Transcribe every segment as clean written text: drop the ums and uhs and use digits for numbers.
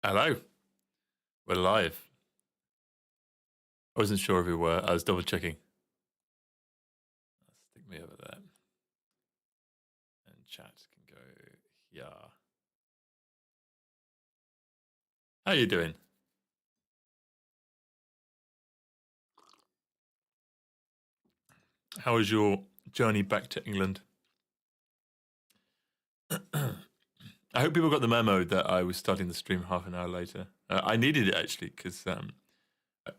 Hello, we're live. I wasn't sure if we were. I was double checking. Stick me over there, and chat can go here. How you doing? How was your journey back to England? I hope people got the memo that I was starting the stream half an hour later. I needed it actually because I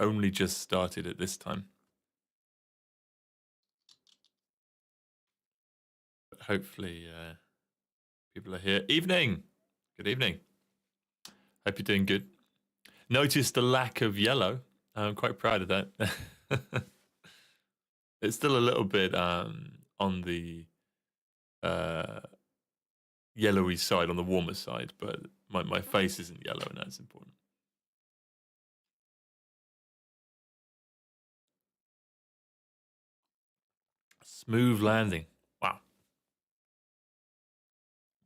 only just started at this time. But hopefully, people are here. Evening. Good evening. Hope you're doing good. Noticed the lack of yellow. I'm quite proud of that. It's still a little bit on the uh, yellowy side, on the warmer side, but my face isn't yellow, and that's important. Smooth landing. Wow.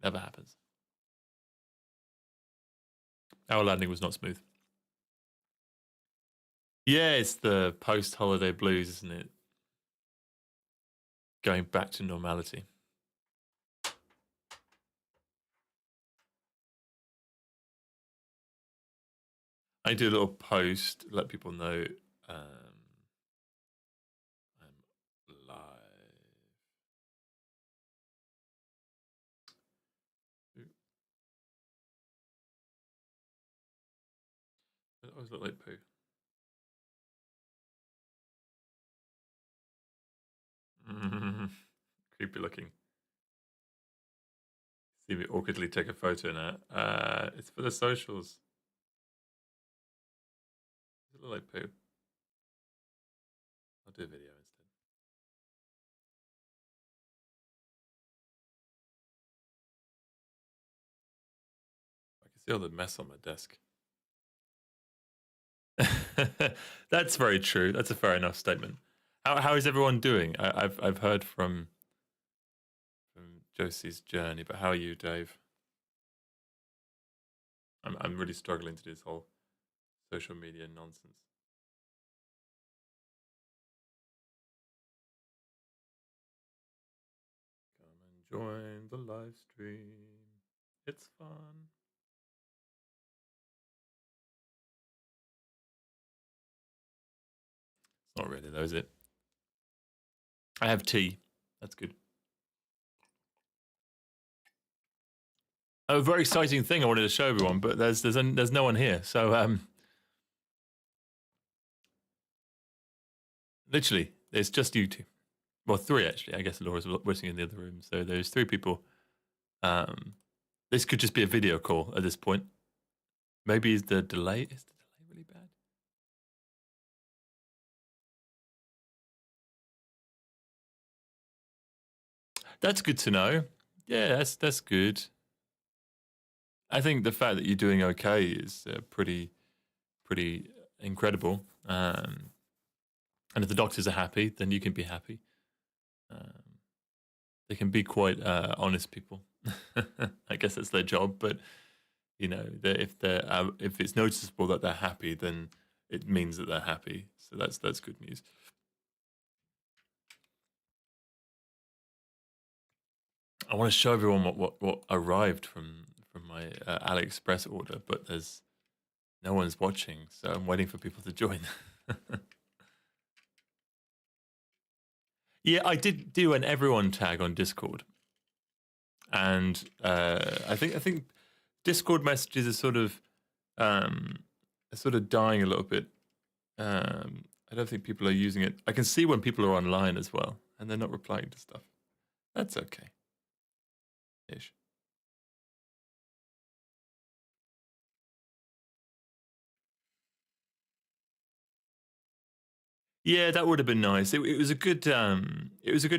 Never happens. Our landing was not smooth. Yeah, it's the post-holiday blues, isn't it? Going back to normality. I do a little post, let people know I'm live. It always look like poo. Creepy looking. See me awkwardly take a photo now. It's for the socials. Does it look like poo? I'll do a video instead. I can see all the mess on my desk. That's very true. That's a fair enough statement. How is everyone doing? I've heard from Josie's journey, but how are you, Dave? I'm really struggling to do this whole social media nonsense. Come and join the live stream. It's fun. It's not really though, is it? I have tea. That's good. A very exciting thing I wanted to show everyone, but there's no one here. So literally, it's just you two. Well, three actually. I guess Laura's waiting in the other room. So there's three people. This could just be a video call at this point. Maybe is the delay really bad? That's good to know. Yeah, that's good. I think the fact that you're doing okay is pretty incredible. And if the doctors are happy, then you can be happy. They can be quite honest people. I guess that's their job, but you know, if it's noticeable that they're happy, then it means that they're happy. So that's good news. I want to show everyone what arrived from my AliExpress order, but there's no one's watching, so I'm waiting for people to join. Yeah, I did do an everyone tag on Discord, and I think Discord messages are sort of dying a little bit. I don't think people are using it. I can see when people are online as well, and they're not replying to stuff. That's okay. Ish. Yeah, that would have been nice. It was a good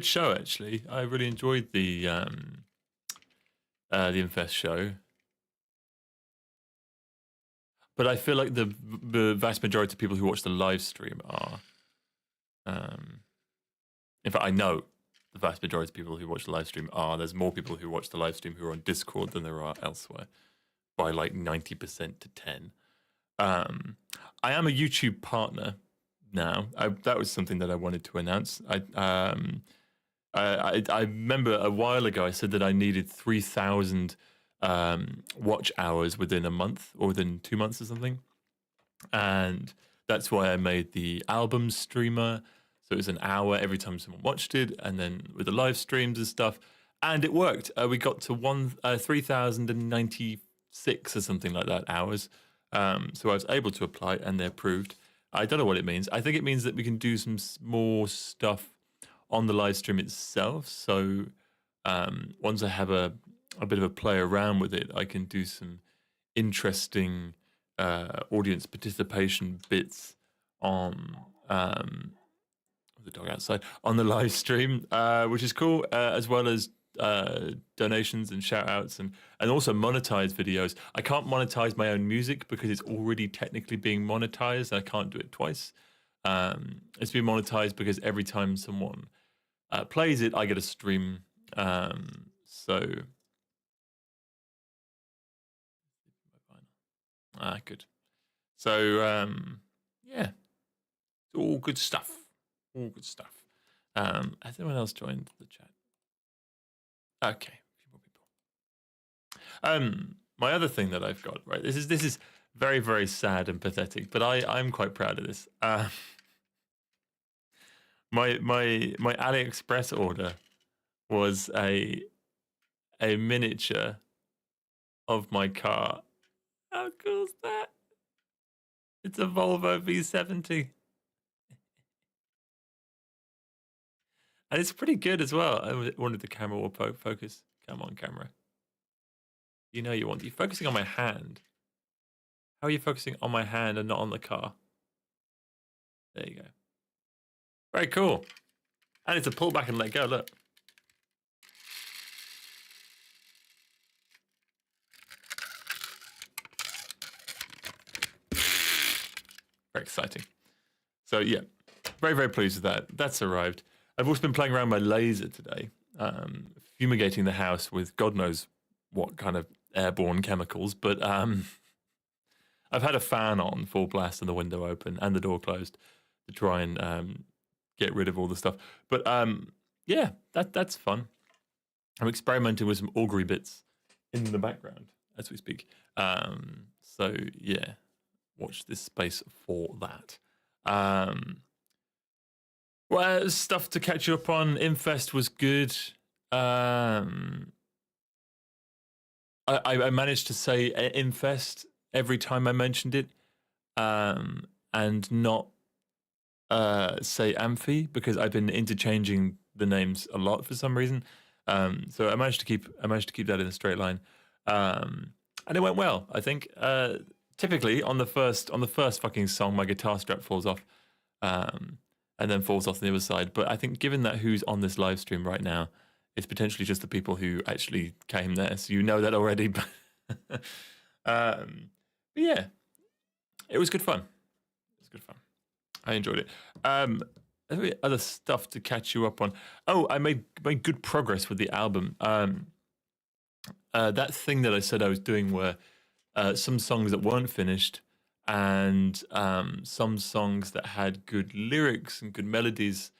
show actually. I really enjoyed the Infest show. But I feel like the vast majority of people who watch the live stream are in fact I know the vast majority of people who watch the live stream are. There's more people who watch the live stream who are on Discord than there are elsewhere. by like 90% to 10. I am a YouTube partner now. That was something that I wanted to announce. I remember a while ago I said that I needed 3,000 watch hours within a month or within 2 months or something, and that's why I made the album streamer. So it was an hour every time someone watched it, and then with the live streams and stuff, and it worked. We got to 3,096 or something like that hours. So I was able to apply, and they're approved. I don't know what it means. I think it means that we can do some more stuff on the live stream itself. So once I have a bit of a play around with it, I can do some interesting audience participation bits on the dog outside on the live stream, which is cool, as well as donations and shout outs and also monetized videos. I can't monetize my own music because it's already technically being monetized. I can't do it twice. It's being monetized because every time someone plays it, I get a stream. Good. So yeah, it's all good stuff. All good stuff. Has anyone else joined the chat? Okay, a few more people. My other thing that I've got, right? This is very, very sad and pathetic, but I'm quite proud of this. My AliExpress order was a miniature of my car. How cool is that? It's a Volvo V70. And it's pretty good as well. I wanted the camera will focus. Come on, camera. You know you want. You're focusing on my hand. How are you focusing on my hand and not on the car? There you go. Very cool. And it's a pull back and let go, look. Very exciting. So yeah, very, very pleased with that. That's arrived. I've also been playing around my laser today, fumigating the house with God knows what kind of airborne chemicals, but I've had a fan on full blast and the window open and the door closed to try and get rid of all the stuff. But yeah, that's fun. I'm experimenting with some augury bits in the background as we speak. So yeah, watch this space for that. Well, stuff to catch you up on. Infest was good. I managed to say Infest every time I mentioned it, and not say Amphi because I've been interchanging the names a lot for some reason. So I managed to keep that in a straight line, and it went well. I think typically on the first fucking song, my guitar strap falls off. And then falls off the other side. But I think given that who's on this live stream right now, it's potentially just the people who actually came there. So you know that already. But yeah, it was good fun. It was good fun. I enjoyed it. Other stuff to catch you up on. Oh, I made good progress with the album. That thing that I said I was doing were some songs that weren't finished, and some songs that had good lyrics and good melodies,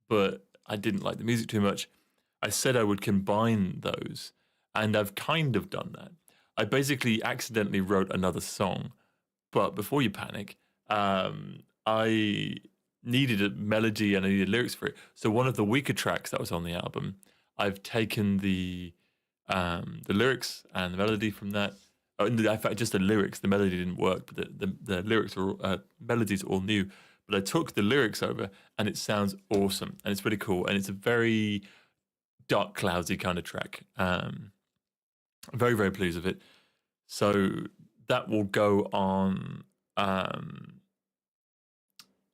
but I didn't like the music too much. I said I would combine those, and I've kind of done that. I basically accidentally wrote another song, but before you panic, I needed a melody and I needed lyrics for it. So one of the weaker tracks that was on the album, I've taken the lyrics and the melody from that. In fact, just the lyrics, the melody didn't work, but the lyrics were melodies are all new. But I took the lyrics over, and it sounds awesome, and it's really cool, and it's a very dark, cloudy kind of track. I'm very, very pleased with it. So that will go on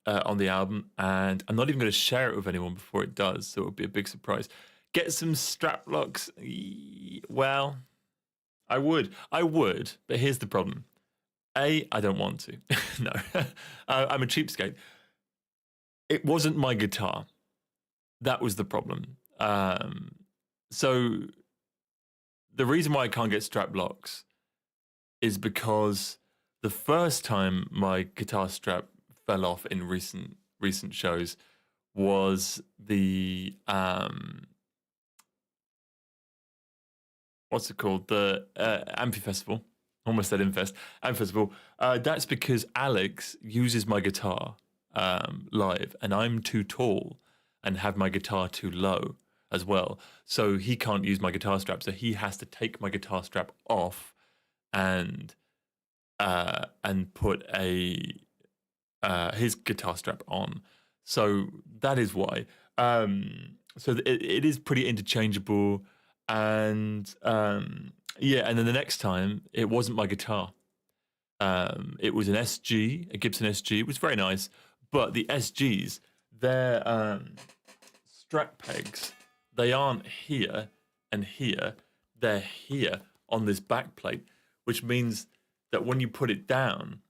the album, and I'm not even going to share it with anyone before it does, so it'll be a big surprise. Get some strap locks. Well, I would, but here's the problem. I don't want to. No, I'm a cheapskate. It wasn't my guitar. That was the problem. So the reason why I can't get strap locks is because the first time my guitar strap fell off in recent shows was the what's it called? The Amphi Festival. Almost said Infest. Amphi Festival. That's because Alex uses my guitar live, and I'm too tall and have my guitar too low as well. So he can't use my guitar strap. So he has to take my guitar strap off and put his guitar strap on. So that is why. So it is pretty interchangeable, and yeah. And then the next time, it wasn't my guitar. It was an SG, a Gibson SG. It was very nice, but the SGs, their strap pegs, they aren't here and here. They're here on this back plate, which means that when you put it down,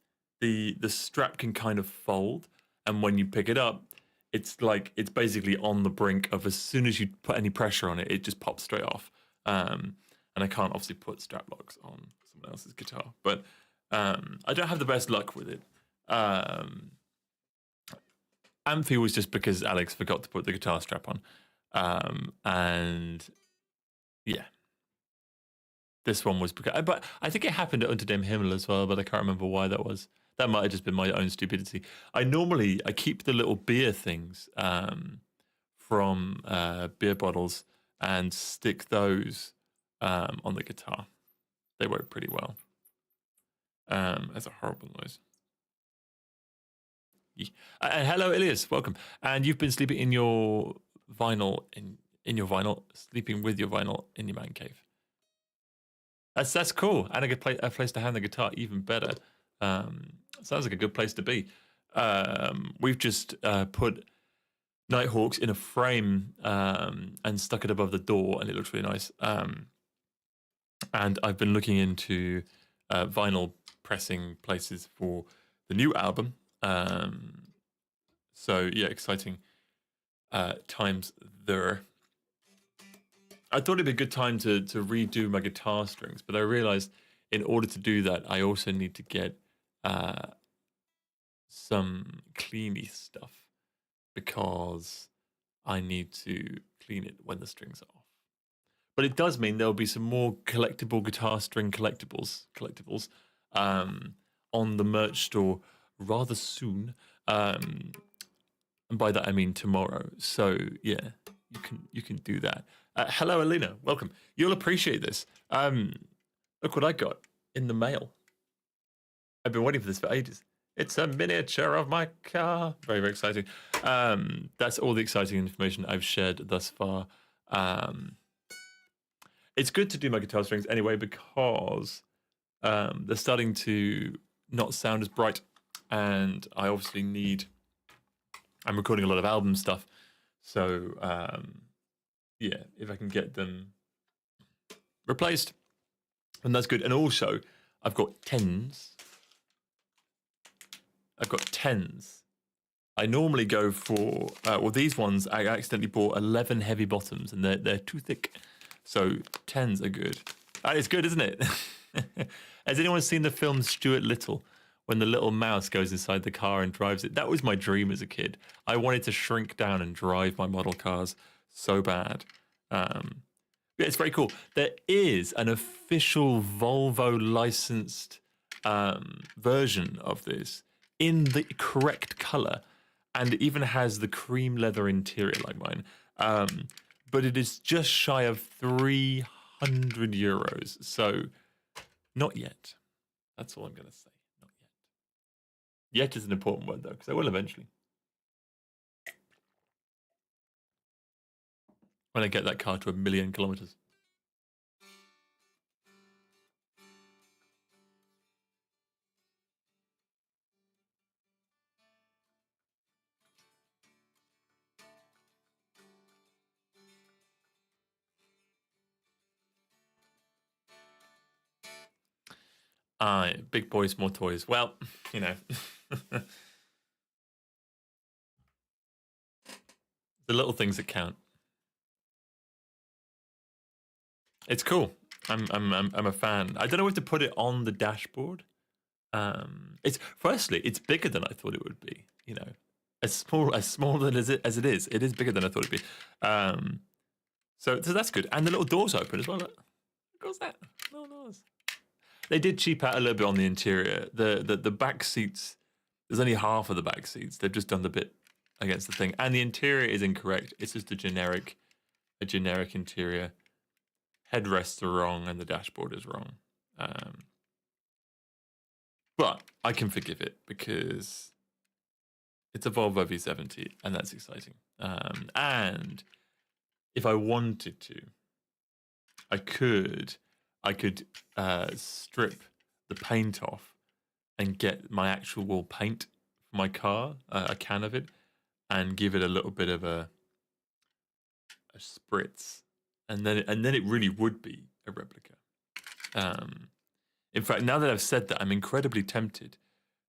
the strap can kind of fold, and when you pick it up, it's like it's basically on the brink of, as soon as you put any pressure on it, it just pops straight off. And I can't obviously put strap locks on someone else's guitar, but I don't have the best luck with it. Amphi was just because Alex forgot to put the guitar strap on, and yeah. This one was because, but I think it happened at Unter dem Himmel as well, but I can't remember why that was. That might have just been my own stupidity. I keep the little beer things from beer bottles and stick those on the guitar. They work pretty well. That's a horrible noise. Hello, Ilias. Welcome. And you've been sleeping in your vinyl in your vinyl, sleeping with your vinyl in your man cave. That's cool, and a place to hand the guitar, even better. Sounds like a good place to be. We've just put Nighthawks in a frame and stuck it above the door, and it looks really nice. And I've been looking into vinyl pressing places for the new album. So yeah, exciting times there. I thought it'd be a good time to redo my guitar strings, but I realized in order to do that, I also need to get some cleany stuff, because I need to clean it when the strings are off. But it does mean there'll be some more collectible guitar string collectibles on the merch store rather soon. And by that I mean tomorrow. So yeah, you can do that. Hello, Alina. Welcome. You'll appreciate this. Look what I got in the mail. I've been waiting for this for ages. It's a miniature of my car. Very, very exciting. That's all the exciting information I've shared thus far. It's good to do my guitar strings anyway, because they're starting to not sound as bright, and I obviously I'm recording a lot of album stuff, so yeah, if I can get them replaced, then that's good. And also, I've got tens. I normally go for these ones. I accidentally bought 11 heavy bottoms, and they're too thick. So tens are good. It's good, isn't it? Has anyone seen the film Stuart Little, when the little mouse goes inside the car and drives it? That was my dream as a kid. I wanted to shrink down and drive my model cars so bad. Yeah, it's very cool. There is an official Volvo licensed version of this in the correct color, and it even has the cream leather interior like mine. But it is just shy of 300 euros. So not yet. That's all I'm going to say. Not yet. Yet is an important word, though, because I will eventually. When I get that car to 1 million kilometers. Big boys, more toys. Well, you know. The little things that count. It's cool. I'm a fan. I don't know where to put it on the dashboard. It's bigger than I thought it would be. You know, as small as it is. It is bigger than I thought it'd be. So that's good. And the little doors open as well. Look, what's that? No doors. They did cheap out a little bit on the interior. The back seats. There's only half of the back seats. They've just done the bit against the thing, and the interior is incorrect. It's just a generic interior. Headrests are wrong, and the dashboard is wrong. But I can forgive it because it's a Volvo V70, and that's exciting. And if I wanted to, I could strip the paint off and get my actual paint for my car, a can of it, and give it a little bit of a spritz, and then it really would be a replica. In fact, now that I've said that, I'm incredibly tempted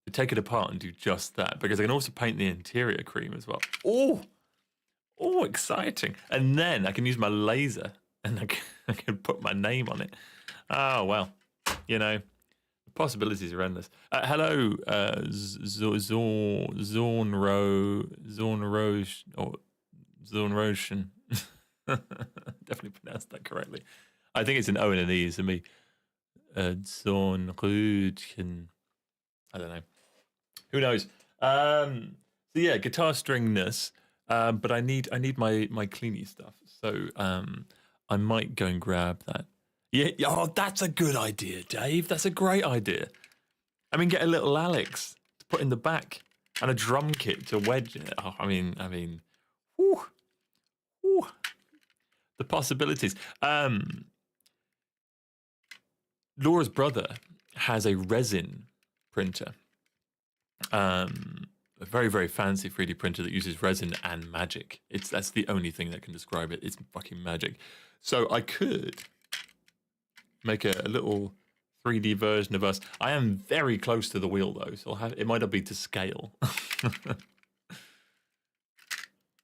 to take it apart and do just that, because I can also paint the interior cream as well. Oh, exciting! And then I can use my laser and I can put my name on it. Oh well, you know, the possibilities are endless. Hello, Zornroshan. Definitely pronounced that correctly. I think it's an O and an E, so me. Zornrudchen. I don't know. Who knows? So yeah, guitar stringness. But I need my cleany stuff. So I might go and grab that. Yeah. Oh, that's a good idea, Dave. That's a great idea. I mean, get a little Alex to put in the back and a drum kit to wedge it. Oh, I mean, whew, the possibilities. Laura's brother has a resin printer. A very, very fancy 3D printer that uses resin and magic. That's the only thing that can describe it. It's fucking magic. So I could make a little 3D version of us. I am very close to the wheel though, so it might not be to scale.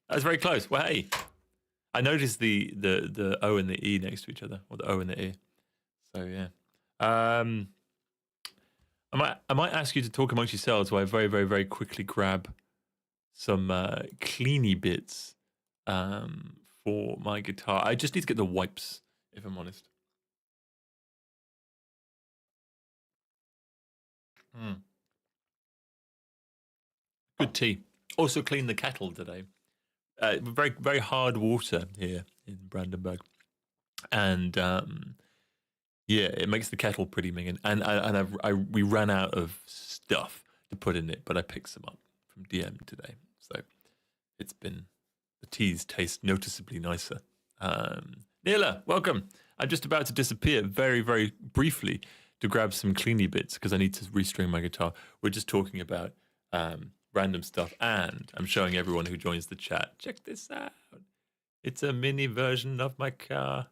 That's very close. Well, hey, I noticed the O and the E next to each other, or the O and the E. So yeah. I might ask you to talk amongst yourselves while I very, very, very quickly grab some cleany bits for my guitar. I just need to get the wipes, if I'm honest. Good tea. Also cleaned the kettle today. Very, very hard water here in Brandenburg, and yeah, it makes the kettle pretty minging. And we ran out of stuff to put in it, but I picked some up from DM today, so the teas taste noticeably nicer. Neela, welcome. I'm just about to disappear very, very briefly to grab some cleany bits because I need to restring my guitar. We're just talking about random stuff, and I'm showing everyone who joins the chat. Check this out. It's a mini version of my car.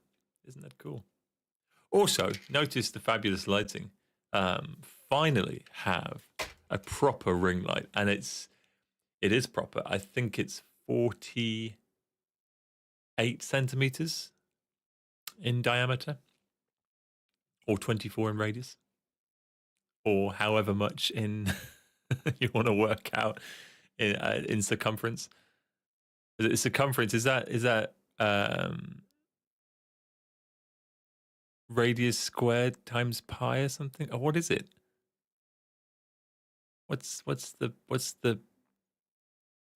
Isn't that cool? Also, notice the fabulous lighting. Finally have a proper ring light, and it is proper. I think it's 48 centimeters in diameter, or 24 in radius, or however much in you want to work out in circumference. Circumference is that radius squared times pi or something? Or what is it? What's the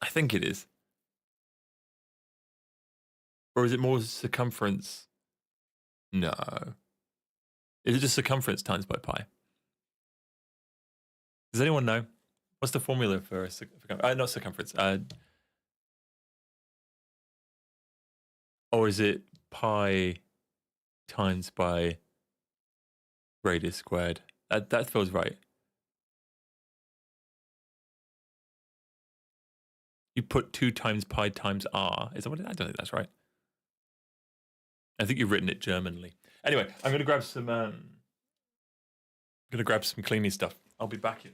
I think it is. Or is it more circumference? No. Is it just circumference times by pi? Does anyone know? What's the formula for not circumference? Or is it pi times by radius squared? That feels right. You put 2 times pi times r. Is that what I don't think that's right. I think you've written it Germanly. Anyway, I'm gonna grab some cleany stuff. I'll be back in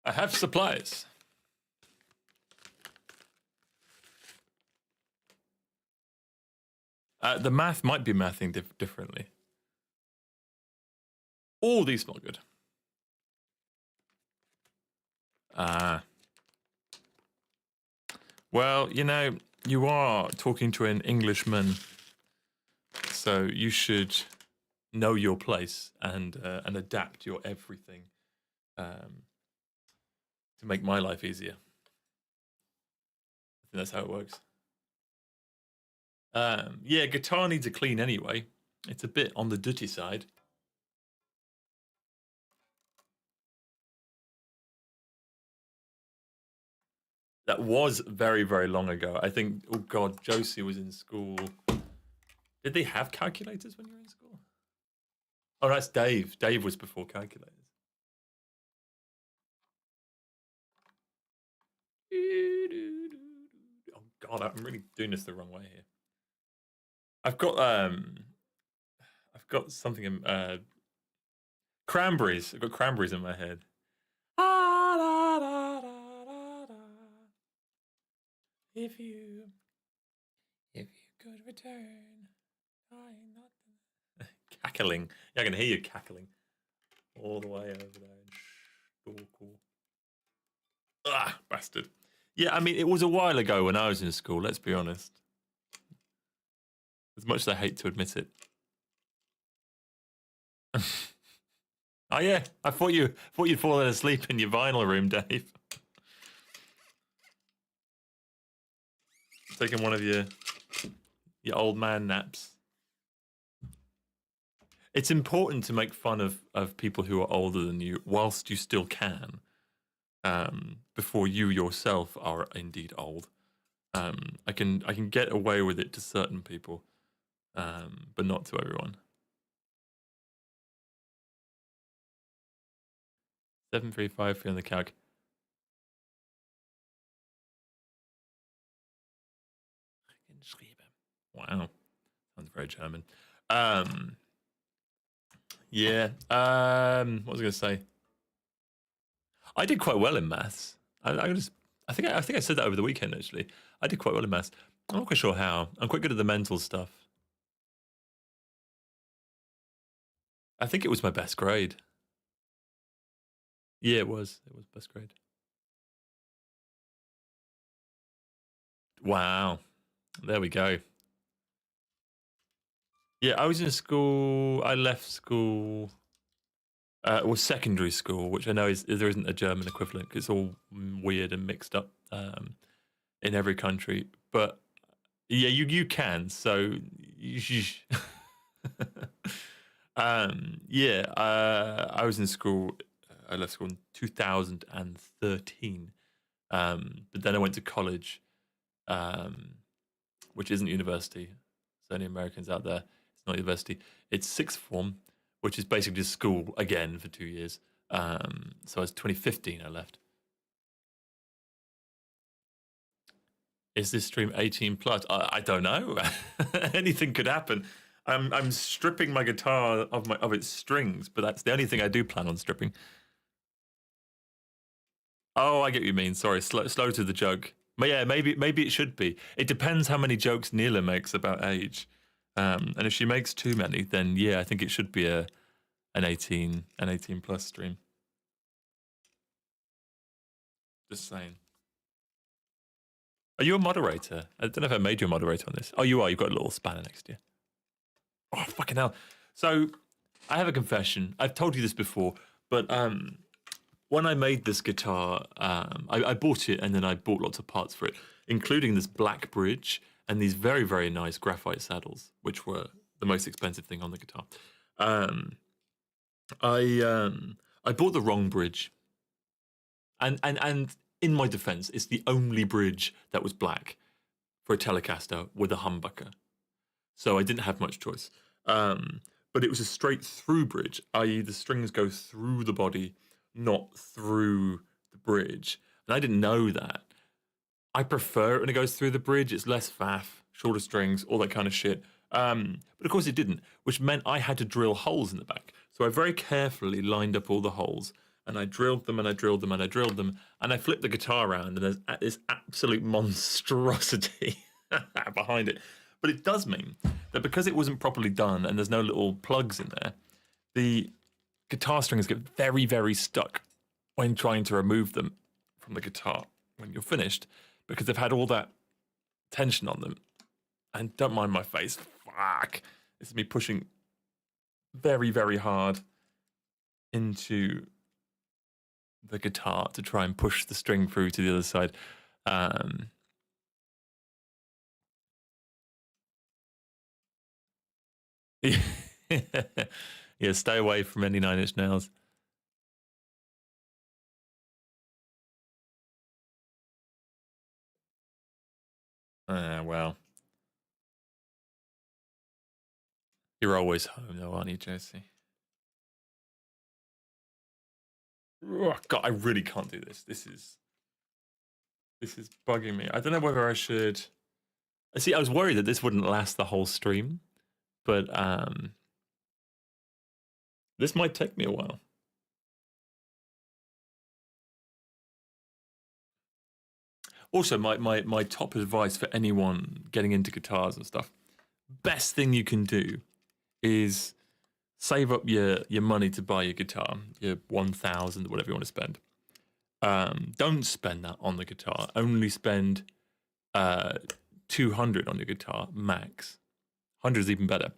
I have supplies. The math might be mathing differently. Oh, these smell good. Well, you know, you are talking to an Englishman, so you should know your place and adapt your everything to make my life easier. I think that's how it works. Yeah, guitar needs a clean anyway. It's a bit on the dirty side. That was very, very long ago. I think, oh God, Josie was in school. Did they have calculators when you were in school? Oh, that's Dave. Dave was before calculators. Oh God, I'm really doing this the wrong way here. I've got something in cranberries. I've got cranberries in my head. If you could return, cackling. Yeah, I can hear you cackling all the way over there. Cool. Ah, bastard. Yeah, I mean, it was a while ago when I was in school. Let's be honest. As much as I hate to admit it. Oh yeah, I thought you'd fallen asleep in your vinyl room, Dave. Taking one of your old man naps. It's important to make fun of people who are older than you whilst you still can, before you yourself are indeed old. I can get away with it to certain people, but not to everyone. 735 feeling the calc. Wow, sounds very German. Yeah. What was I going to say? I did quite well in maths. I think I said that over the weekend. Actually, I did quite well in maths. I'm not quite sure how. I'm quite good at the mental stuff. I think it was my best grade. Yeah, it was. It was best grade. Wow. There we go. Yeah, I was in school. I left school. Well, secondary school, which I know there isn't a German equivalent. 'Cause it's all weird and mixed up in every country. But yeah, you can. So yeah, I was in school. I left school in 2013. But then I went to college, which isn't university. So any Americans out there, it's not university. It's sixth form, which is basically just school again for 2 years. So I was 2015 I left. Is this stream 18 plus? I don't know. Anything could happen. I'm stripping my guitar of its strings, but that's the only thing I do plan on stripping. Oh, I get what you mean. Sorry, slow to the joke. But yeah, maybe it should be. It depends how many jokes Neela makes about age. And if she makes too many, then yeah, I think it should be an 18 plus stream. Just saying. Are you a moderator? I don't know if I made you a moderator on this. Oh, you are. You've got a little spanner next to you. Oh, fucking hell. So, I have a confession. I've told you this before, but when I made this guitar, I bought it and then I bought lots of parts for it, including this black bridge and these very, very nice graphite saddles, which were the most expensive thing on the guitar. I bought the wrong bridge. And in my defense, it's the only bridge that was black for a Telecaster with a humbucker. So I didn't have much choice. But it was a straight through bridge, i.e. the strings go through the body, not through the bridge. And I didn't know that. I prefer it when it goes through the bridge. It's less faff, shorter strings, all that kind of shit. But of course it didn't, which meant I had to drill holes in the back. So I very carefully lined up all the holes and I drilled them and I drilled them and I drilled them, and I flipped the guitar around, and there's this absolute monstrosity behind it. But it does mean that because it wasn't properly done and there's no little plugs in there, the guitar strings get very, very stuck when trying to remove them from the guitar when you're finished, because they've had all that tension on them. And don't mind my face. Fuck. This is me pushing very, very hard into the guitar to try and push the string through to the other side. Yeah, stay away from any 9 Inch Nails. Well. You're always home though, aren't you, Josie? Oh, God, I really can't do this. This is bugging me. I don't know whether I should. See, I was worried that this wouldn't last the whole stream, but this might take me a while. Also, my top advice for anyone getting into guitars and stuff, best thing you can do is save up your money to buy your guitar, your 1,000, whatever you want to spend. Don't spend that on the guitar. Only spend 200 on your guitar max. 100 is even better.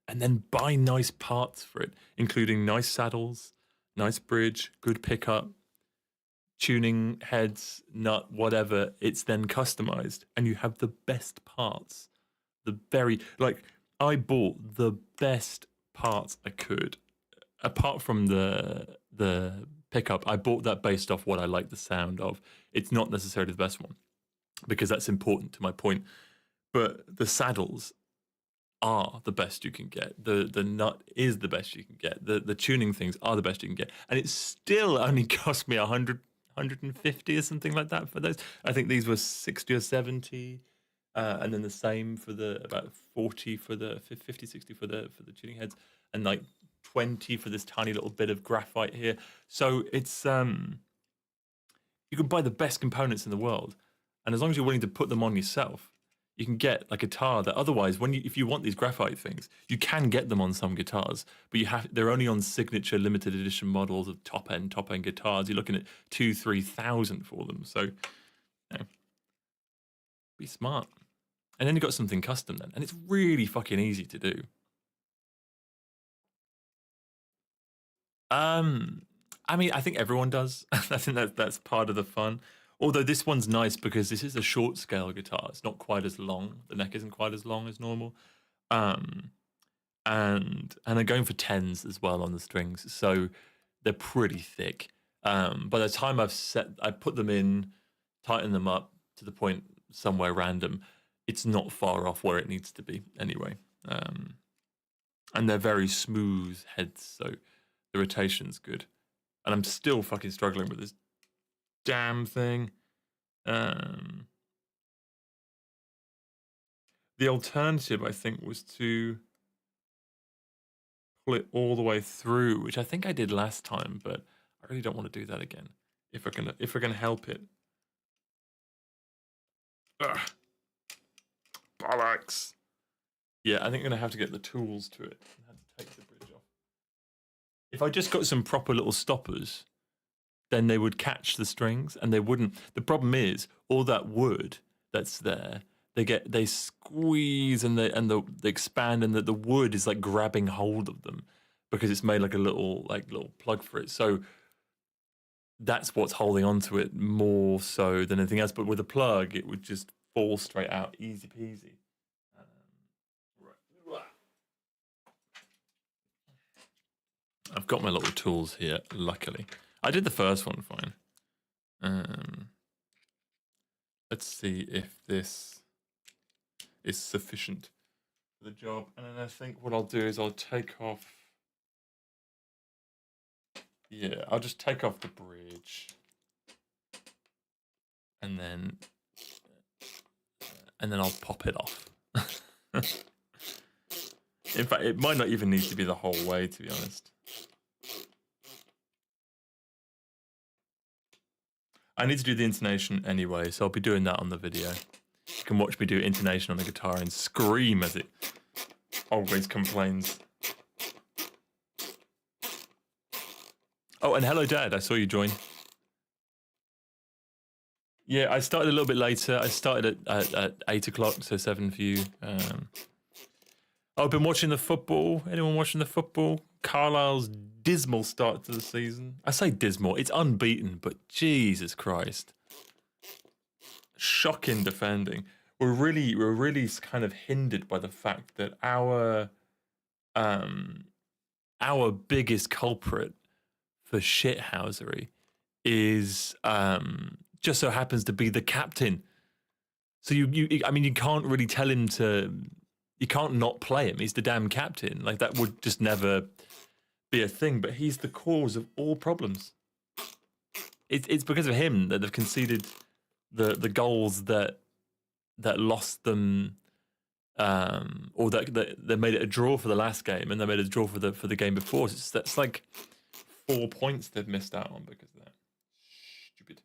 And then buy nice parts for it, including nice saddles, nice bridge, good pickup, tuning heads, nut, whatever. It's then customized, and you have the best parts. I bought the best parts I could. Apart from the pickup, I bought that based off what I like the sound of. It's not necessarily the best one, because that's important to my point. But the saddles are the best you can get. The nut is the best you can get. The tuning things are the best you can get. And it still only cost me 150 or something like that for those. I think these were 60 or 70. And then the same for about 40 for the 50, 60 for the tuning heads, and like 20 for this tiny little bit of graphite here. So it's you can buy the best components in the world, and as long as you're willing to put them on yourself, you can get a guitar that otherwise, if you want these graphite things, you can get them on some guitars, but they're only on signature limited edition models of top end guitars. You're looking at 2,000-3,000 for them. So, be smart. And then you've got something custom then. And it's really fucking easy to do. I mean, I think everyone does. I think that's part of the fun. Although this one's nice because this is a short scale guitar. It's not quite as long. The neck isn't quite as long as normal. And they're going for 10s as well on the strings. So they're pretty thick. By the time I put them in, tighten them up to the point somewhere random, it's not far off where it needs to be anyway. And they're very smooth heads, so the rotation's good. And I'm still fucking struggling with this damn thing. The alternative, I think, was to pull it all the way through, which I think I did last time, but I really don't want to do that again if we're gonna help it. Ugh. Bollocks. Yeah, I think I'm gonna have to get the tools to it. I have to take the bridge off. If I just got some proper little stoppers, then they would catch the strings and they wouldn't. The problem is all that wood that's there, they squeeze and they expand, and the wood is like grabbing hold of them because it's made like a little plug for it. So that's what's holding onto it more so than anything else. But with a plug, it would just fall straight out, easy peasy. I've got my little tools here, luckily. I did the first one fine. Let's see if this is sufficient for the job. And then I think what I'll do is I'll take off... Yeah, I'll just take off the bridge. And then I'll pop it off. In fact, it might not even need to be the whole way, to be honest. I need to do the intonation anyway, so I'll be doing that on the video. You can watch me do intonation on the guitar and scream as it always complains. Oh, and hello, Dad. I saw you join. Yeah, I started a little bit later. I started at 8 o'clock, so 7 for you. I've been watching the football. Anyone watching the football? Carlisle's dismal start to the season. I say dismal. It's unbeaten, but Jesus Christ. Shocking defending. We're really kind of hindered by the fact that our biggest culprit for shithousery is just so happens to be the captain. So you can't really tell him to. You can't not play him. He's the damn captain. Like, that would just never be a thing. But he's the cause of all problems. It's because of him that they've conceded the goals that lost them, or that they made it a draw for the last game, and they made it a draw for the game before. That's like 4 points they've missed out on because of that. Stupid.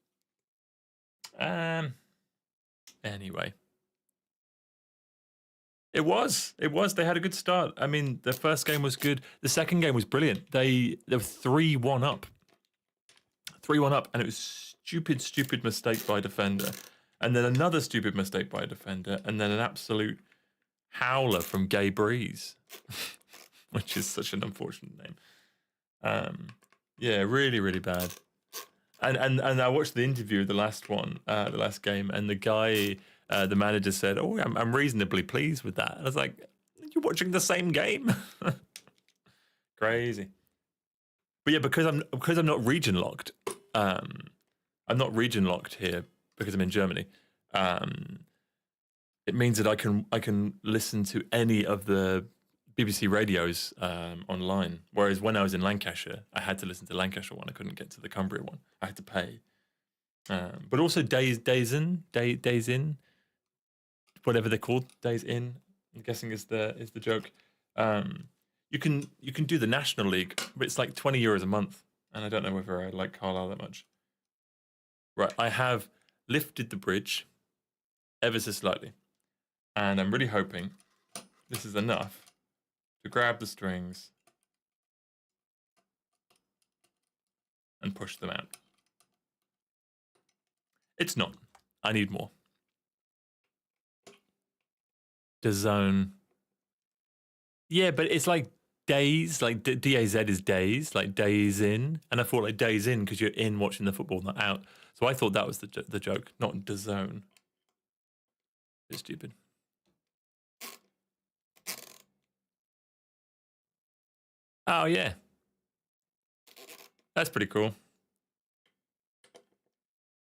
Anyway. It was. They had a good start. I mean, the first game was good. The second game was brilliant. They were 3-1 up. 3-1 up, and it was stupid mistake by a defender. And then another stupid mistake by a defender, and then an absolute howler from Gay Breeze, which is such an unfortunate name. Yeah, really bad. And I watched the interview of the last one, the last game, and the guy, the manager said, "Oh, I'm reasonably pleased with that." And I was like, "You're watching the same game?" Crazy. But yeah, because I'm not region locked. I'm not region locked here because I'm in Germany. It means that I can listen to any of the BBC radios online. Whereas when I was in Lancashire, I had to listen to the Lancashire one. I couldn't get to the Cumbria one. I had to pay. But also days in, whatever they're called, days in. I'm guessing is the joke. You can do the National League, but it's like €20 a month, and I don't know whether I like Carlisle that much. Right, I have lifted the bridge ever so slightly, and I'm really hoping this is enough to grab the strings and push them out. It's not. I need more. DAZN. Yeah, but it's like days, like DAZ is days, like days in. And I thought like days in because you're in watching the football, not out. So I thought that was the joke, not DAZN. It's stupid. Oh, yeah. That's pretty cool.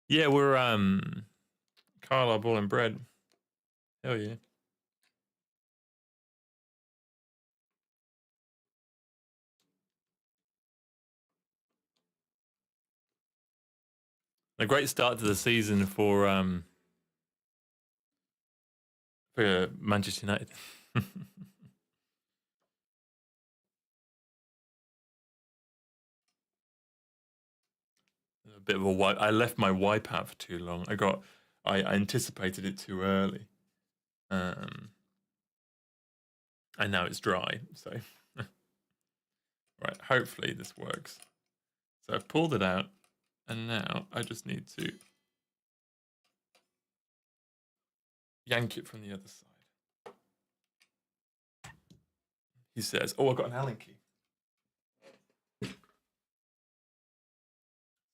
Yeah, we're Carlisle Ball and Bread. Hell yeah. A great start to the season for Manchester United. A bit of a wipe. I left my wipe out for too long. I anticipated it too early. And now it's dry, so right, hopefully this works. So I've pulled it out, and now I just need to yank it from the other side. He says, "Oh, I've got an Allen key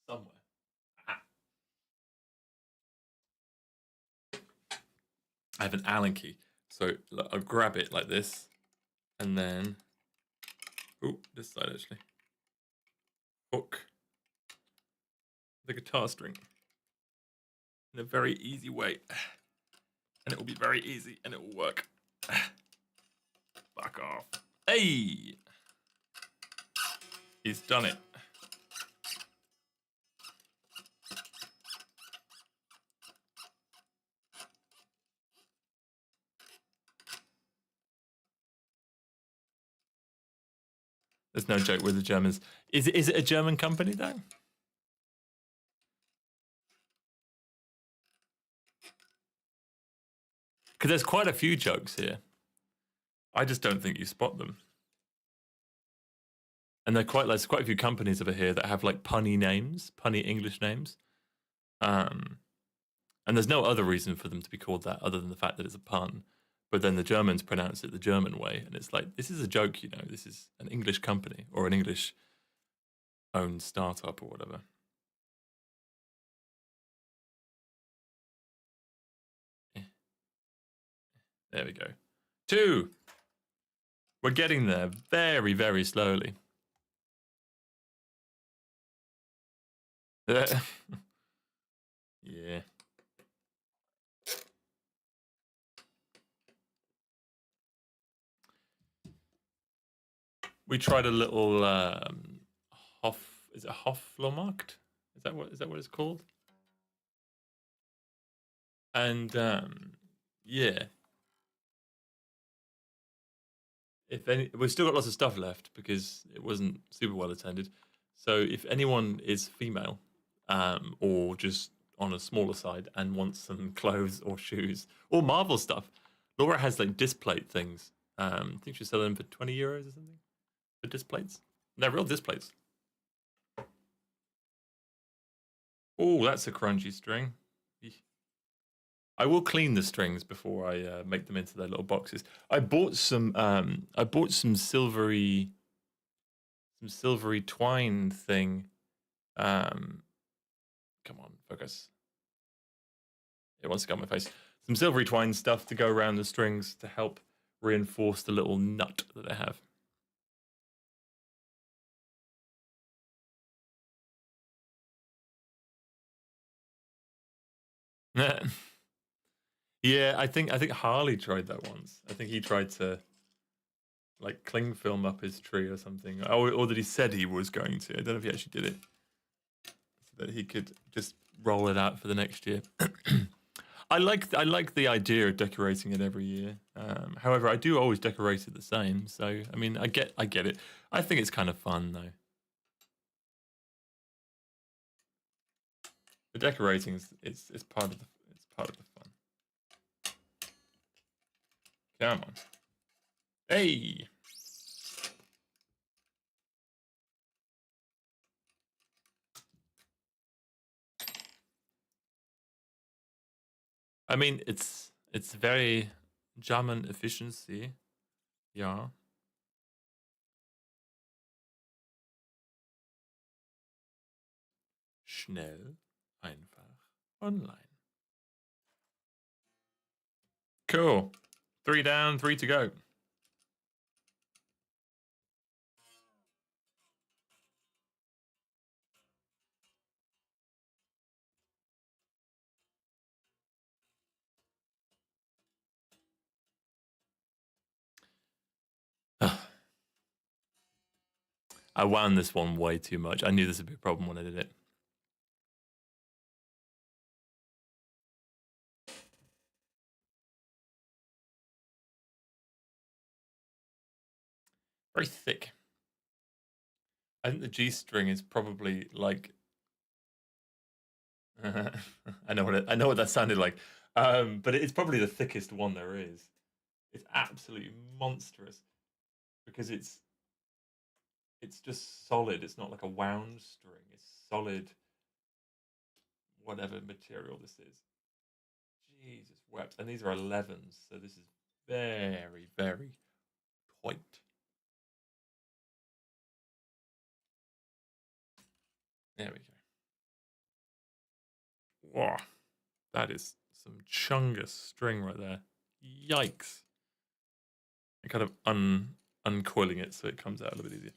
somewhere." I have an Allen key, so I'll grab it like this, and then, oh, this side actually, hook the guitar string in a very easy way, and it will be very easy, and it will work. Fuck off. Hey! He's done it. There's no joke with the Germans. Is it a German company though? Because there's quite a few jokes here. I just don't think you spot them. And there's quite a few companies over here that have like punny names, punny English names. And there's no other reason for them to be called that other than the fact that it's a pun. But then the Germans pronounce it the German way, and it's like, this is a joke, you know. This is an English company or an English-owned startup or whatever. There we go. 2. We're getting there very, very slowly. Yeah. We tried a little is it Hoflomarkt? Is that what it's called? And yeah. If any, we've still got lots of stuff left because it wasn't super well attended. So if anyone is female, or just on a smaller side and wants some clothes or shoes or Marvel stuff, Laura has like disc plate things. I think she's selling them for 20 euros or something for disc plates. They're real disc plates. Oh, that's a crunchy string. I will clean the strings before I make them into their little boxes. I bought some silvery twine thing. Come on, focus. It wants to go on my face. Some silvery twine stuff to go around the strings to help reinforce the little nut that they have. Yeah, I think Harley tried that once. I think he tried to like cling film up his tree or something, or that he said he was going to. I don't know if he actually did it, so that he could just roll it out for the next year. I like the idea of decorating it every year. However, I do always decorate it the same. So I mean, I get it. I think it's kind of fun though. The decorating is part of the fun. Come on. Hey. I mean, it's very German efficiency. Yeah. Schnell, einfach, online. Cool. 3 down, 3 to go. I wound this one way too much. I knew this would be a problem when I did it. Very thick. I think the G string is probably like I know what that sounded like. But it's probably the thickest one there is. It's absolutely monstrous because it's just solid. It's not like a wound string. It's solid, whatever material this is. Jesus wept. And these are 11s, so this is very, very tight. There we go. Wow, that is some chungus string right there. Yikes. And kind of uncoiling it so it comes out a little bit easier.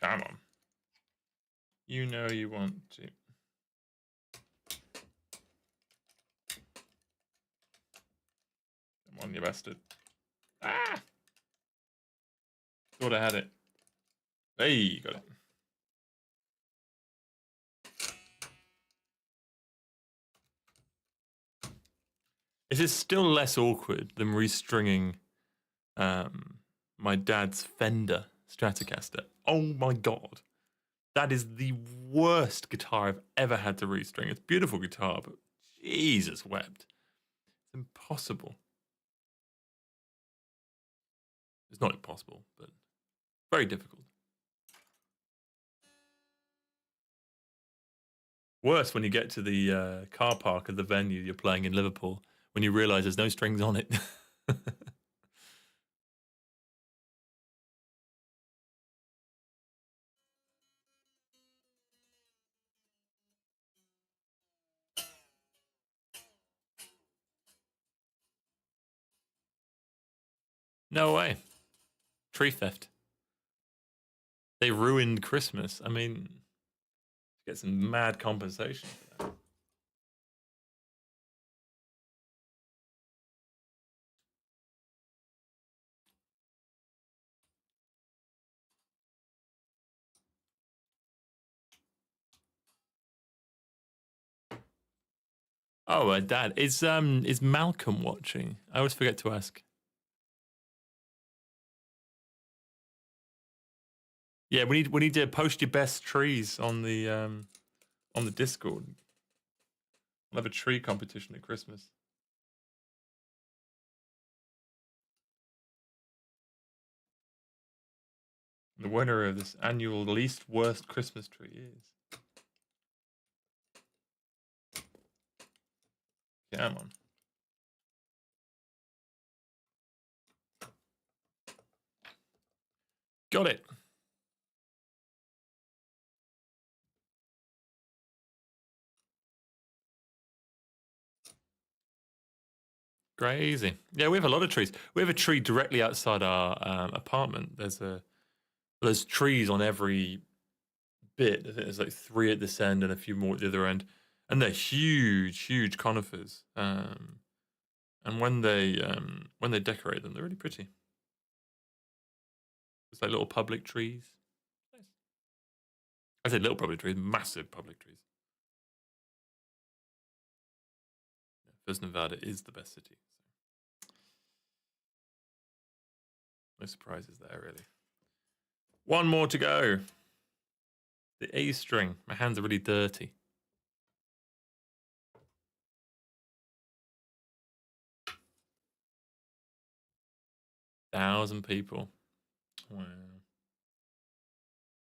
Come on. You know you want to. Come on, you bastard. Ah! Thought I had it. Hey, got it. This is still less awkward than restringing um, my dad's Fender Stratocaster. Oh my god, that is the worst guitar I've ever had to restring. It's a beautiful guitar, but Jesus wept. It's impossible. It's not impossible, but very difficult. Worse when you get to the car park of the venue you're playing in Liverpool, when you realise there's no strings on it. No way. Tree theft. They ruined Christmas. I mean, get some mad compensation for that. Oh, Dad, is Malcolm watching? I always forget to ask. Yeah, we need to post your best trees on the Discord. We'll have a tree competition at Christmas. The winner of this annual least worst Christmas tree is. Come on. Got it. Crazy. Yeah, we have a lot of trees. We have a tree directly outside our apartment. There's trees on every bit. I think there's like 3 at this end and a few more at the other end, and they're huge, huge conifers. And when they decorate them, they're really pretty. It's like little public trees. Nice. I say little public trees, massive public trees. Yeah, First Nevada is the best city. So. No surprises there, really. One more to go. The A string. My hands are really dirty. Thousand people. Wow.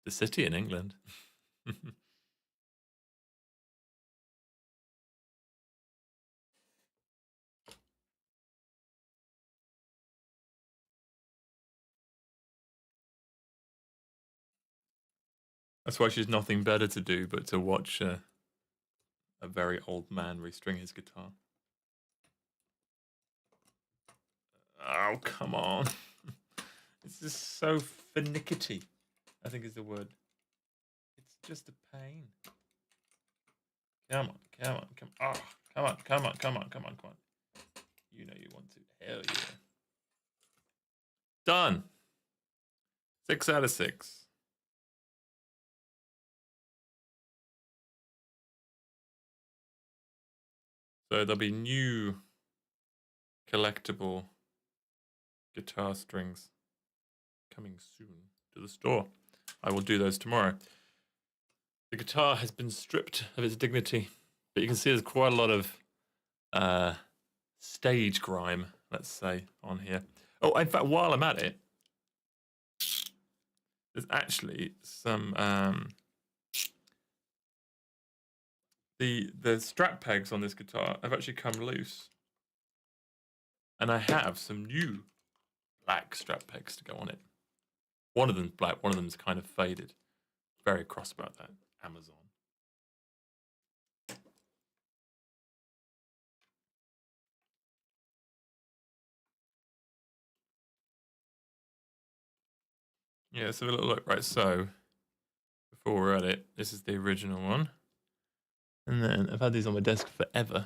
The city in England. That's why she's nothing better to do but to watch a very old man restring his guitar. Oh, come on. It's just so finicky, I think is the word. It's just a pain. Come on, come on, come on. Oh, come on, come on, come on, come on, come on. You know you want to. Hell yeah. Done. 6 out of 6. So there'll be new collectible guitar strings coming soon to the store. I will do those tomorrow. The guitar has been stripped of its dignity, but you can see there's quite a lot of stage grime, let's say, on here. Oh, in fact, while I'm at it, there's actually some the strap pegs on this guitar have actually come loose, and I have some new black strap pegs to go on it. One of them's black, one of them's kind of faded. Very cross about that. Amazon. Yeah, let's have a little look. Right, so before we're at it, this is the original one. And then I've had these on my desk forever.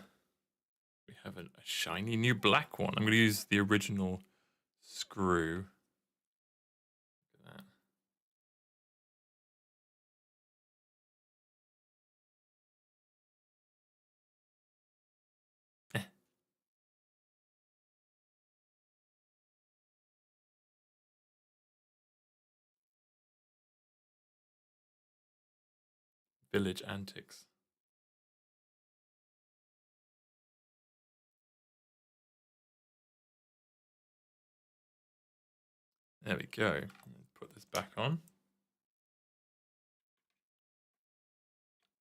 We have a shiny new black one. I'm going to use the original screw. Look at that. village antics. There we go. Put this back on.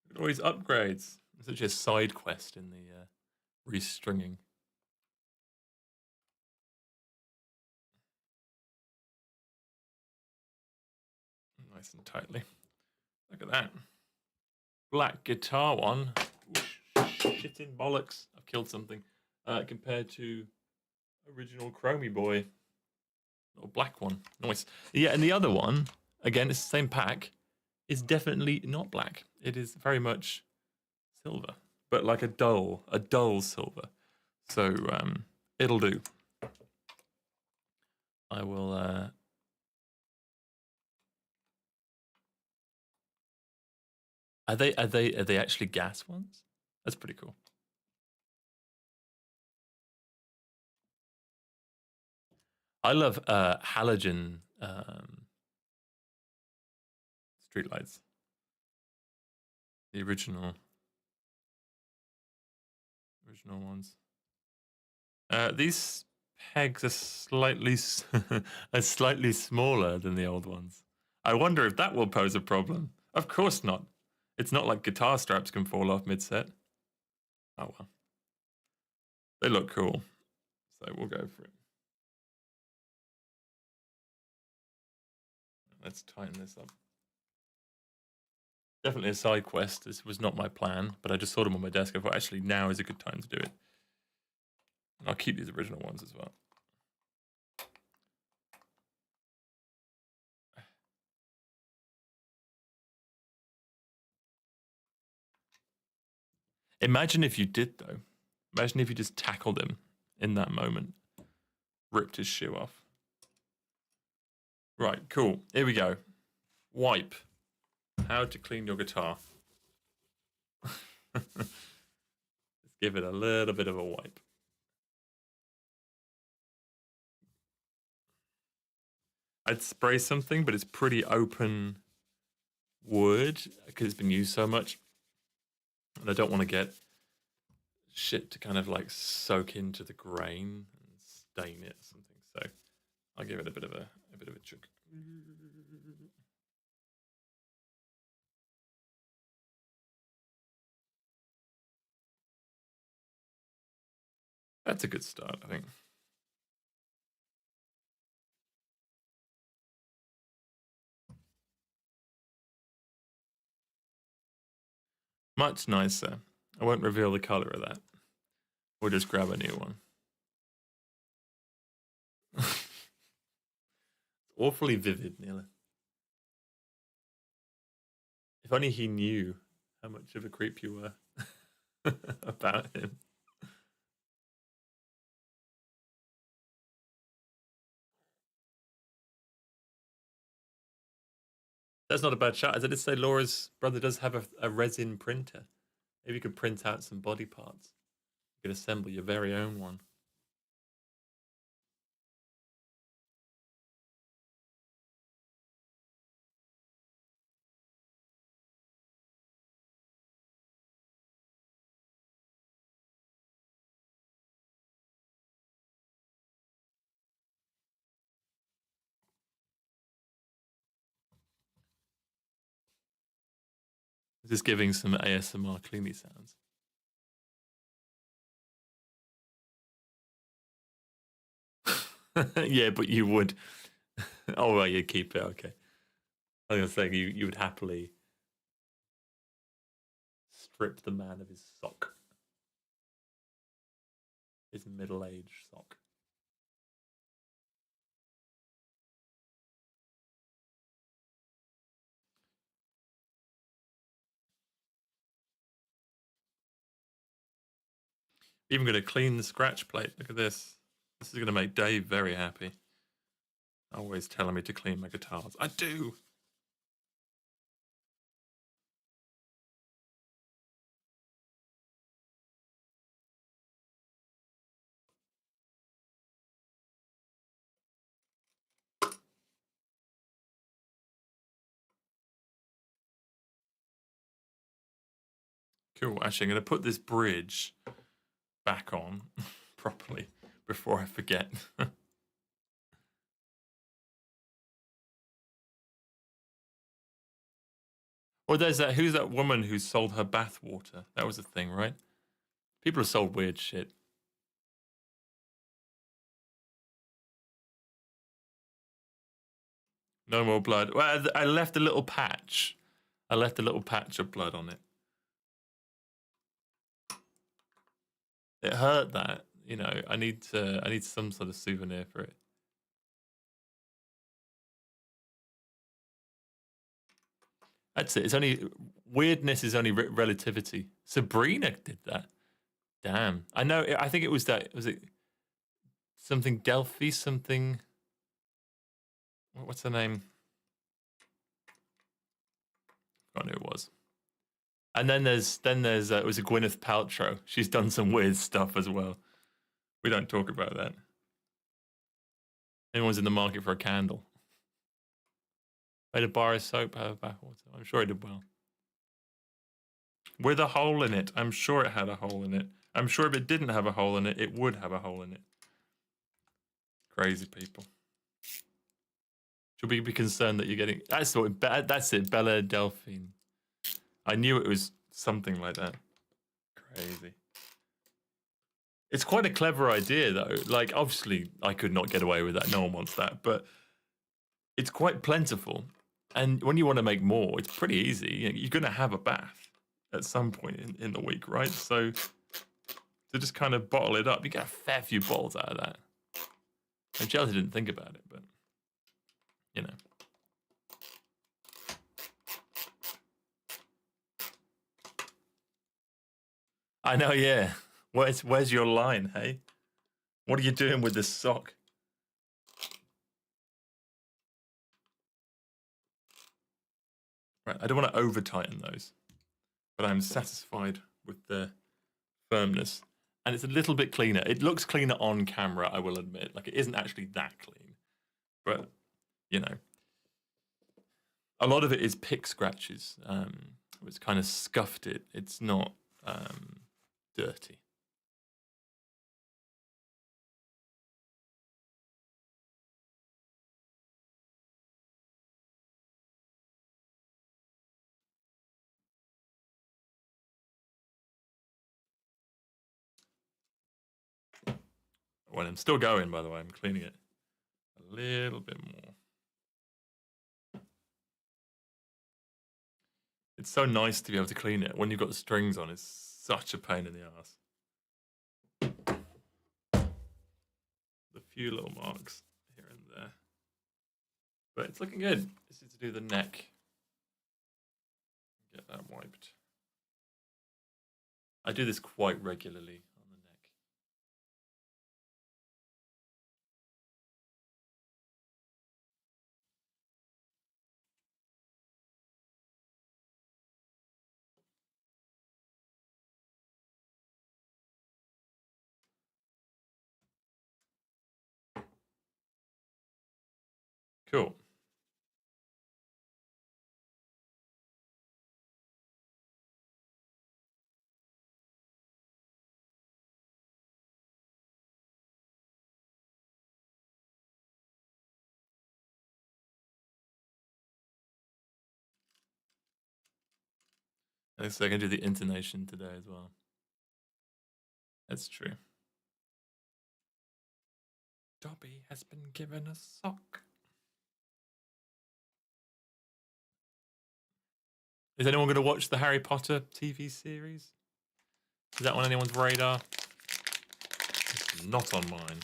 Look at all these upgrades. It's actually a side quest in the restringing. Nice and tightly. Look at that. Black guitar one. Shitting bollocks. I've killed something. Compared to original Chromey boy. Or black one. Nice. Yeah, and the other one, again, it's the same pack, is definitely not black. It is very much silver. But like a dull silver. So it'll do. I will Are they actually gas ones? That's pretty cool. I love halogen streetlights. The original ones. These pegs are slightly are slightly smaller than the old ones. I wonder if that will pose a problem. Of course not. It's not like guitar straps can fall off mid-set. Oh well. They look cool. So we'll go for it. Let's tighten this up. Definitely a side quest. This was not my plan, but I just saw them on my desk. I thought actually now is a good time to do it. And I'll keep these original ones as well. Imagine if you did, though. Imagine if you just tackled him in that moment. Ripped his shoe off. Right, cool. Here we go. Wipe. How to clean your guitar. Let's give it a little bit of a wipe. I'd spray something, but it's pretty open wood because it's been used so much. And I don't want to get shit to kind of like soak into the grain and stain it or something. So I'll give it a bit of a chug. That's a good start, I think. Much nicer. I won't reveal the color of that. We'll just grab a new one. Awfully vivid, Neela. If only he knew how much of a creep you were about him. That's not a bad shot. As I did say, Laura's brother does have a resin printer. Maybe you could print out some body parts. You could assemble your very own one. Just giving some ASMR cleany sounds. Yeah, but you would. Oh, right, you'd keep it. Okay. I was going to say, you would happily strip the man of his sock. His middle-aged sock. Even going to clean the scratch plate. Look at this. This is going to make Dave very happy. Always telling me to clean my guitars. I do. Cool. Actually, I'm going to put this bridge back on properly before I forget. Or there's that. Who's that woman who sold her bath water? That was a thing, right? People have sold weird shit. No more blood. Well, I left a little patch. I left a little patch of blood on it. It hurt that, you know. I need some sort of souvenir for it. That's it. It's only weirdness is only relativity. Sabrina did that. Damn. I know. I think it was that. Was it something Delphi? Something. What's her name? I forgot who it was. And then there's it was a Gwyneth Paltrow. She's done some weird stuff as well. We don't talk about that. Anyone's in the market for a candle. Made a bar of soap out of bathwater. I'm sure it did well. With a hole in it. I'm sure it had a hole in it. I'm sure if it didn't have a hole in it, it would have a hole in it. Crazy people. Should we be concerned that you're getting... That's it, Bella Delphine. I knew it was something like that. Crazy. It's quite a clever idea, though. Like, obviously, I could not get away with that. No one wants that. But it's quite plentiful. And when you want to make more, it's pretty easy. You're going to have a bath at some point in the week, right? So to just kind of bottle it up, you get a fair few bottles out of that. And Chelsea didn't think about it, but, you know. I know, yeah. Where's your line, hey? What are you doing with this sock? Right, I don't want to over-tighten those, but I'm satisfied with the firmness. And it's a little bit cleaner. It looks cleaner on camera, I will admit. Like, it isn't actually that clean. But, you know. A lot of it is pick scratches. It's kind of scuffed it. It's not dirty. Well, I'm still going, by the way. I'm cleaning it a little bit more. It's so nice to be able to clean it. When you've got the strings on, it's such a pain in the ass. The few little marks here and there. But it's looking good. This is to do the neck. Get that wiped. I do this quite regularly on the neck. Cool. I think so I can do the intonation today as well. That's true. Dobby has been given a sock. Is anyone going to watch the Harry Potter TV series? Is that on anyone's radar? It's not on mine.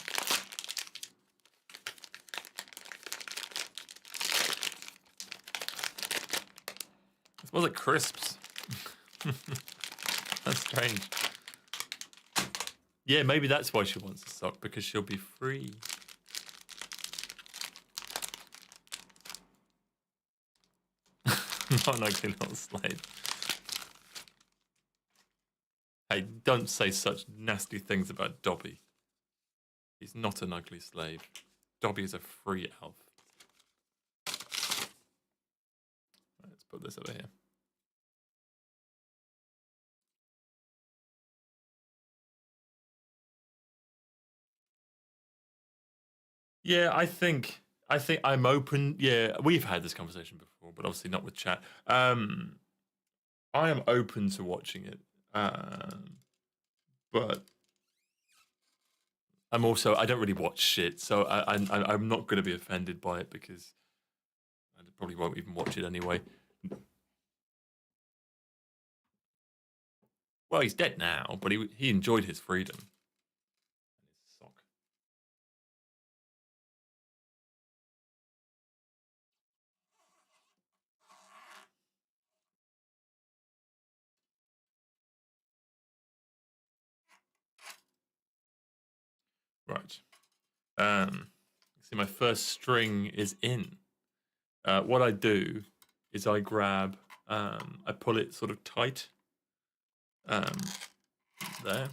It smells like crisps. That's strange. Yeah, maybe that's why she wants a sock, because she'll be free. Not an ugly little slave. Hey, don't say such nasty things about Dobby. He's not an ugly slave. Dobby is a free elf. Right, let's put this over here. Yeah, I think I'm open. Yeah, we've had this conversation before, but obviously not with chat. I am open to watching it, but I don't really watch shit, so I'm not going to be offended by it because I probably won't even watch it anyway. Well, he's dead now, but he enjoyed his freedom. And his sock. Right. See, my first string is in. What I do is I grab, I pull it sort of tight, um, there,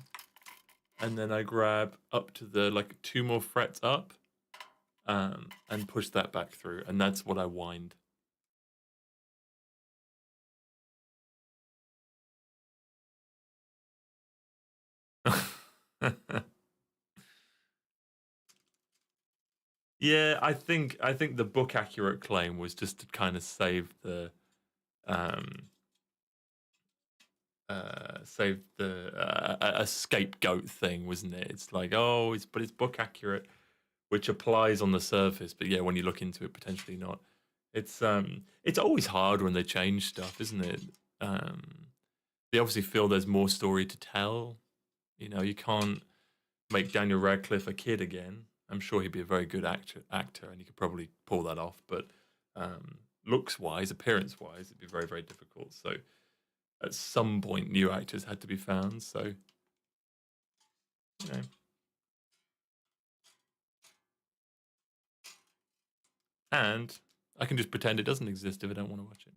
and then I grab up to the like 2 more frets up, and push that back through, and that's what I wind. Yeah, I think the book accurate claim was just to kind of save the um a scapegoat thing, wasn't it? It's like, oh, it's book accurate, which applies on the surface, but yeah, when you look into it, potentially not. It's always hard when they change stuff, isn't it? They obviously feel there's more story to tell. You can't make Daniel Radcliffe a kid again. I'm sure he'd be a very good actor, and he could probably pull that off. But looks wise, appearance wise, it'd be very, very difficult. So at some point, new actors had to be found. So you know, and I can just pretend it doesn't exist if I don't want to watch it.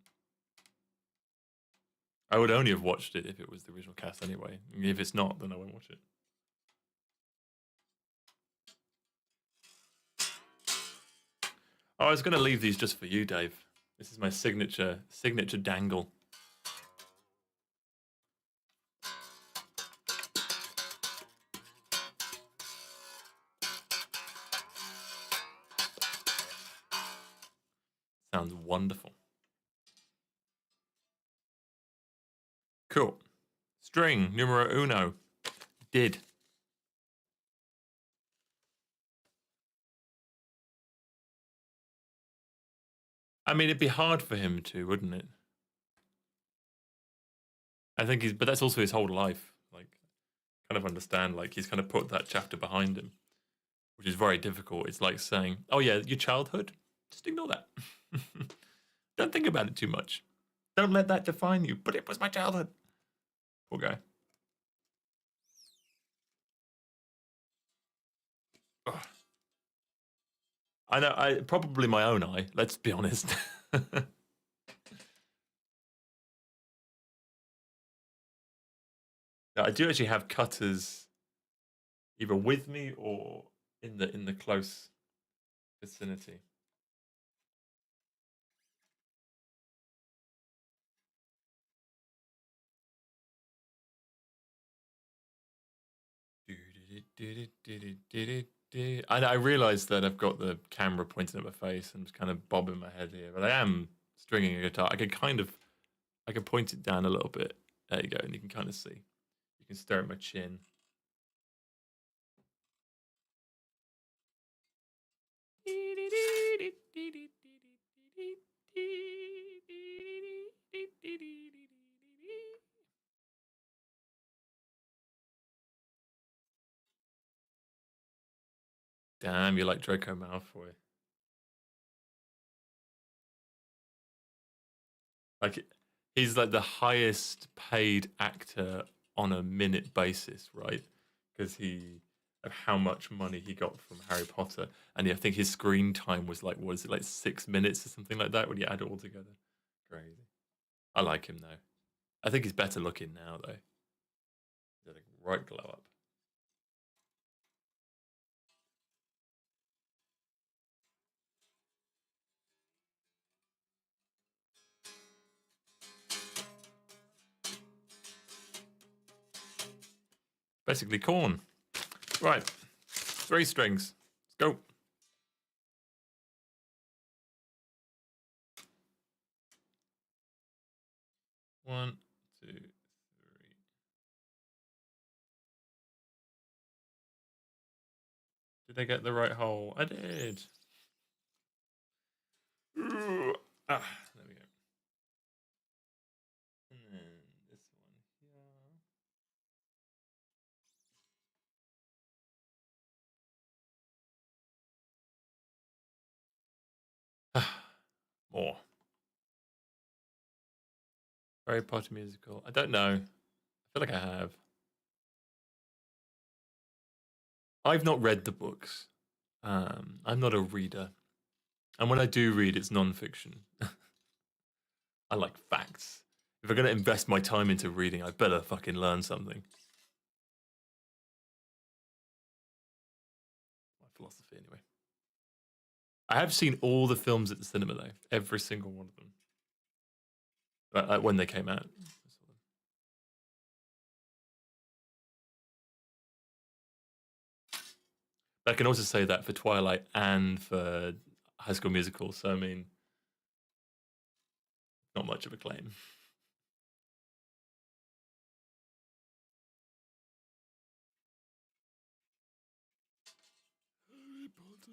I would only have watched it if it was the original cast anyway. If it's not, then I won't watch it. Oh, I was going to leave these just for you, Dave. This is my signature dangle. Sounds wonderful. Cool. String numero uno. Did. I mean, it'd be hard for him to, wouldn't it? I think but that's also his whole life. Like, kind of understand, like, he's kind of put that chapter behind him, which is very difficult. It's like saying, oh, yeah, your childhood, just ignore that. Don't think about it too much. Don't let that define you. But it was my childhood. Poor guy. Ugh. I know, probably my own eye, let's be honest. I do actually have cutters either with me or in the close vicinity. I realize that I've got the camera pointing at my face and just kind of bobbing my head here, but I am stringing a guitar. I can point it down a little bit. There you go, and you can kind of see. You can stare at my chin. Damn, you like Draco Malfoy. Like, he's like the highest paid actor on a minute basis, right? Because of how much money he got from Harry Potter, and I think his screen time was like, what is it, like 6 minutes or something like that when you add it all together? Crazy. I like him though. I think he's better looking now though. He's got a right glow up. Basically corn. Right. 3 strings. Let's go. 1, 2, 3. Did I get the right hole? I did. Ah, there we go. And then this one here. More. Harry Potter musical. I don't know. I feel like I have. I've not read the books. I'm not a reader. And when I do read, it's non-fiction. I like facts. If I'm going to invest my time into reading, I better fucking learn something. My philosophy, anyway. I have seen all the films at the cinema, though. Every single one of them. When they came out. But I can also say that for Twilight and for High School Musical. So, I mean, not much of a claim. Harry Potter.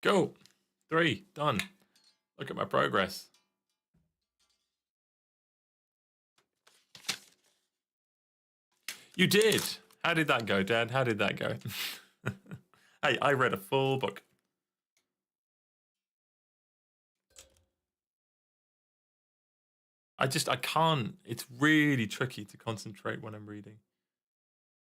Go. 3. Done. Look at my progress. You did. How did that go, Dad? How did that go? Hey, I read a full book. I can't. It's really tricky to concentrate when I'm reading.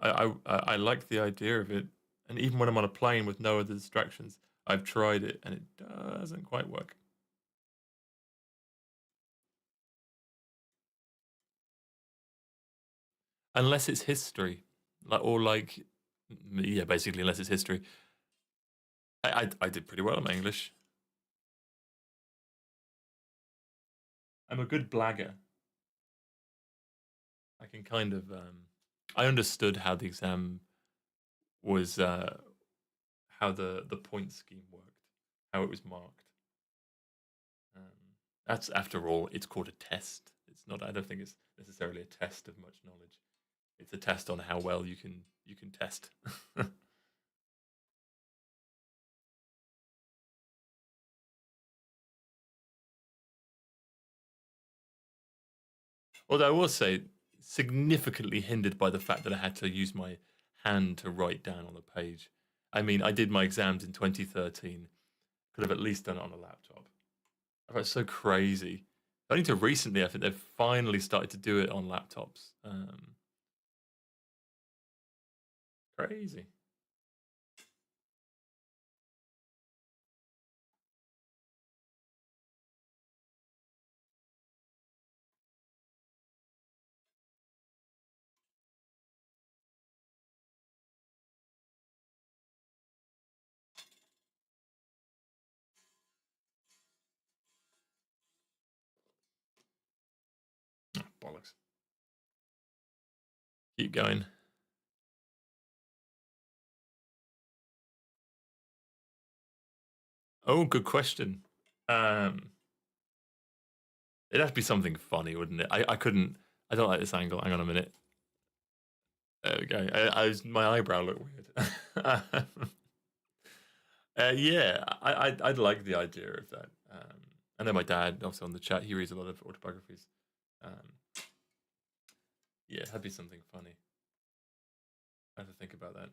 I like the idea of it, and even when I'm on a plane with no other distractions, I've tried it and it doesn't quite work. Unless it's history, yeah, basically unless it's history. I did pretty well in my English. I'm a good blagger. I can kind of I understood how the exam was how the point scheme worked, how it was marked. That's after all, it's called a test. It's not. I don't think it's necessarily a test of much knowledge. It's a test on how well you can test. Although I will say, significantly hindered by the fact that I had to use my hand to write down on the page. I mean, I did my exams in 2013. Could have at least done it on a laptop. I thought it's so crazy. Only to recently, I think they've finally started to do it on laptops. Crazy. Oh, bollocks. Keep going. Oh, good question. Um, it'd have to be something funny, wouldn't it? I couldn't. I don't like this angle. Hang on a minute. There we go. My eyebrow looked weird. Yeah, I'd like the idea of that. I know my dad, also on the chat, he reads a lot of autobiographies. Um, yeah, that'd be something funny. I have to think about that.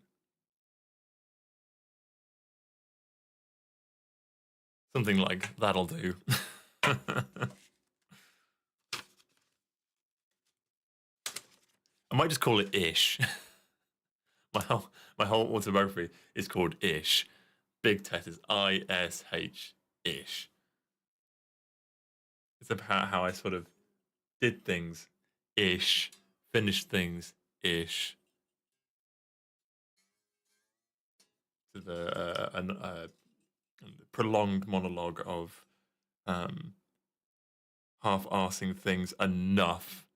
Something like that'll do. I might just call it Ish. My whole autobiography is called Ish. Big test is ISH Ish. It's about how I sort of did things ish, finished things ish. To the prolonged monologue of um, half-arsing things enough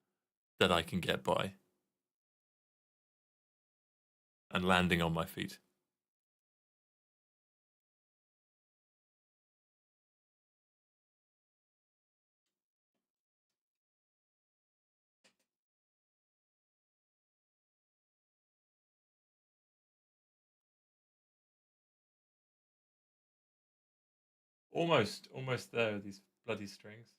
that I can get by and landing on my feet. almost there with these bloody strings.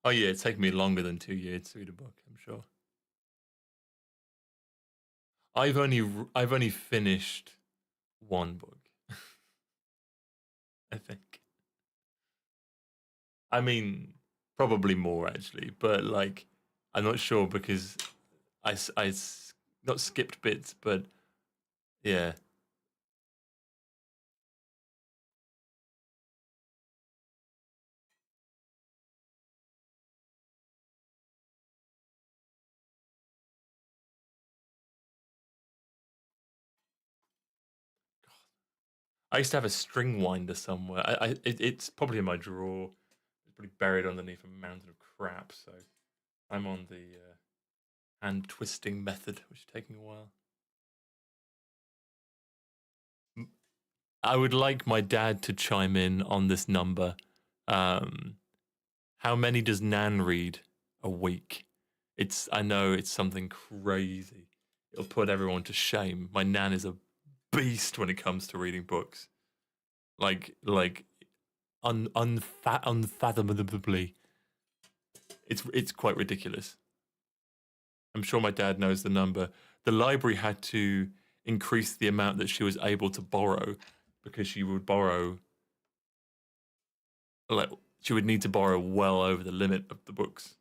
Oh yeah, it's taken me longer than 2 years to read a book, I'm sure. I've only finished one book, I think. I mean, probably more actually, but like, I'm not sure because not skipped bits, but yeah. I used to have a string winder somewhere. It's probably in my drawer. It's probably buried underneath a mountain of crap. So I'm on the hand twisting method, which is taking a while. I would like my dad to chime in on this number. Um, how many does Nan read a week? I know it's something crazy. It'll put everyone to shame. My Nan is a beast when it comes to reading books. Like unfathomably. It's quite ridiculous. I'm sure my dad knows the number. The library had to increase the amount that she was able to borrow because she would borrow like she would need to borrow well over the limit of the books.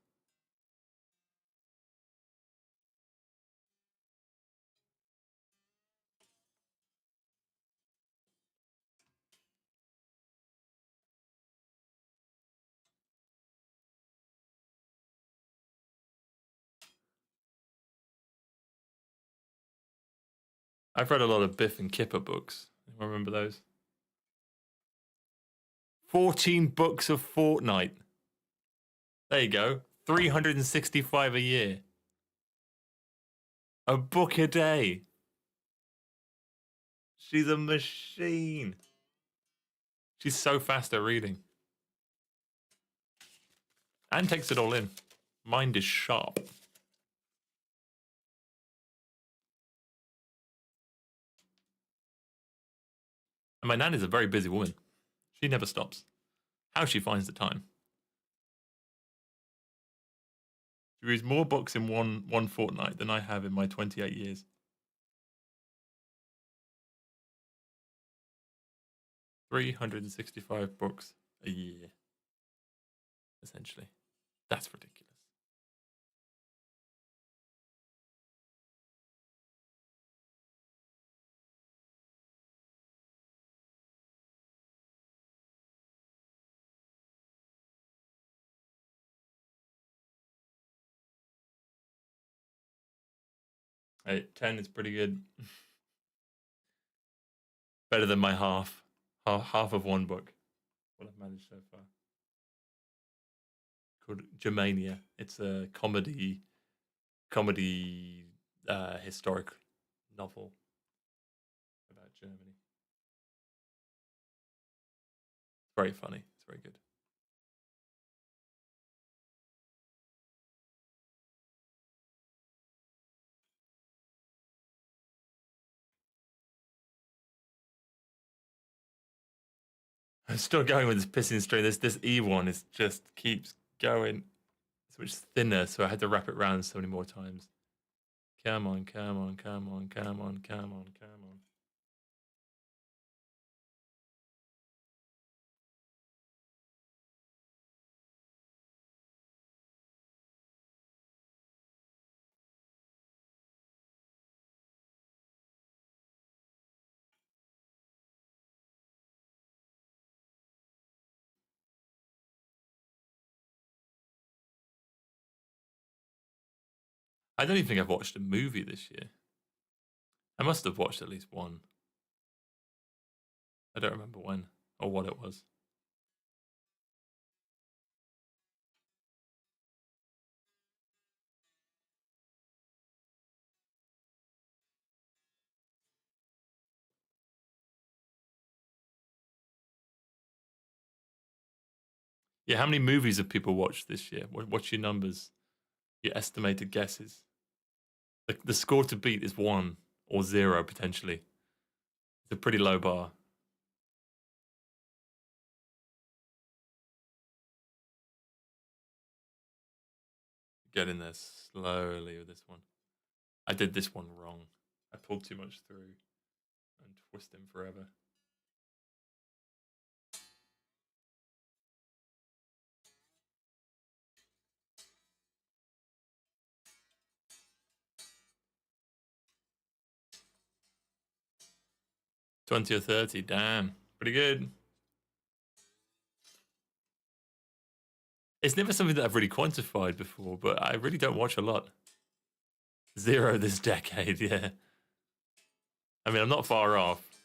I've read a lot of Biff and Kipper books. I remember those. 14 books a fortnight. There you go. 365 a year. A book a day. She's a machine. She's so fast at reading. And takes it all in. Mind is sharp. And my nan is a very busy woman. She never stops. How she finds the time. She reads more books in one fortnight than I have in my 28 years. 365 books a year, essentially. That's ridiculous. Hey, 10 is pretty good. Better than my half of one book. What I've managed so far. Called Germania. It's a comedy historic novel about Germany. It's very funny. It's very good. I'm still going with this pissing string. This E one is just keeps going. It's much thinner, so I had to wrap it around so many more times. Come on, come on, come on, come on, come on, come on. I don't even think I've watched a movie this year. I must have watched at least one. I don't remember when or what it was. Yeah, how many movies have people watched this year? What's your numbers? Your estimated guesses? The score to beat is 1 or 0 potentially. It's a pretty low bar. Get in there slowly with this one. I did this one wrong. I pulled too much through and twist him forever. $20 or $30, damn. Pretty good. It's never something that I've really quantified before, but I really don't watch a lot. 0 this decade, yeah. I mean, I'm not far off.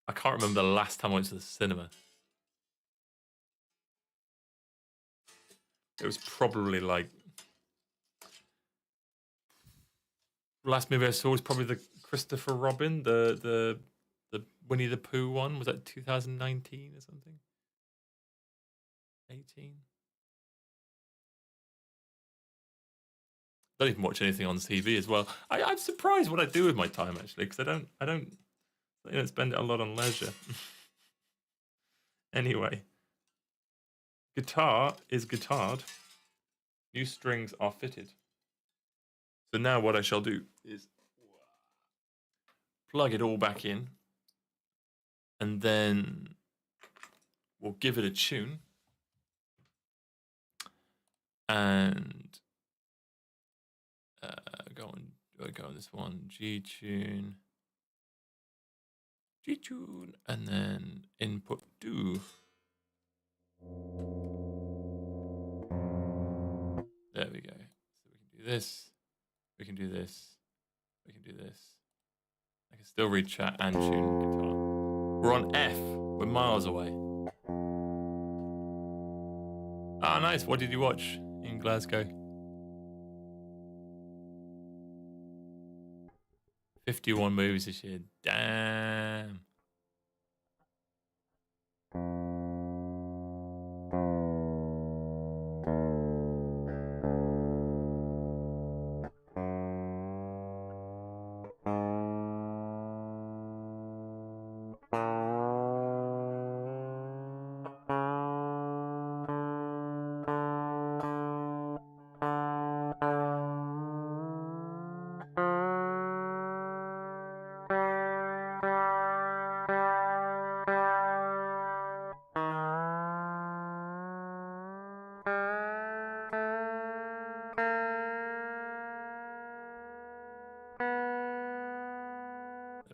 I can't remember the last time I went to the cinema. It was probably like... last movie I saw was probably the Christopher Robin, the Winnie the Pooh one. Was that 2019 or something? 18? Don't even watch anything on TV as well. I'm surprised what I do with my time actually, because I don't spend it a lot on leisure. Anyway, guitar is guitared. New strings are fitted. So now what I shall do is plug it all back in, and then we'll give it a tune, and go on this one, G tune, and then input do. There we go. So we can do this. We can do this. We can do this. I can still read chat and tune guitar. We're on F. We're miles away. Ah, nice. What did you watch in Glasgow? 51 movies this year. Damn.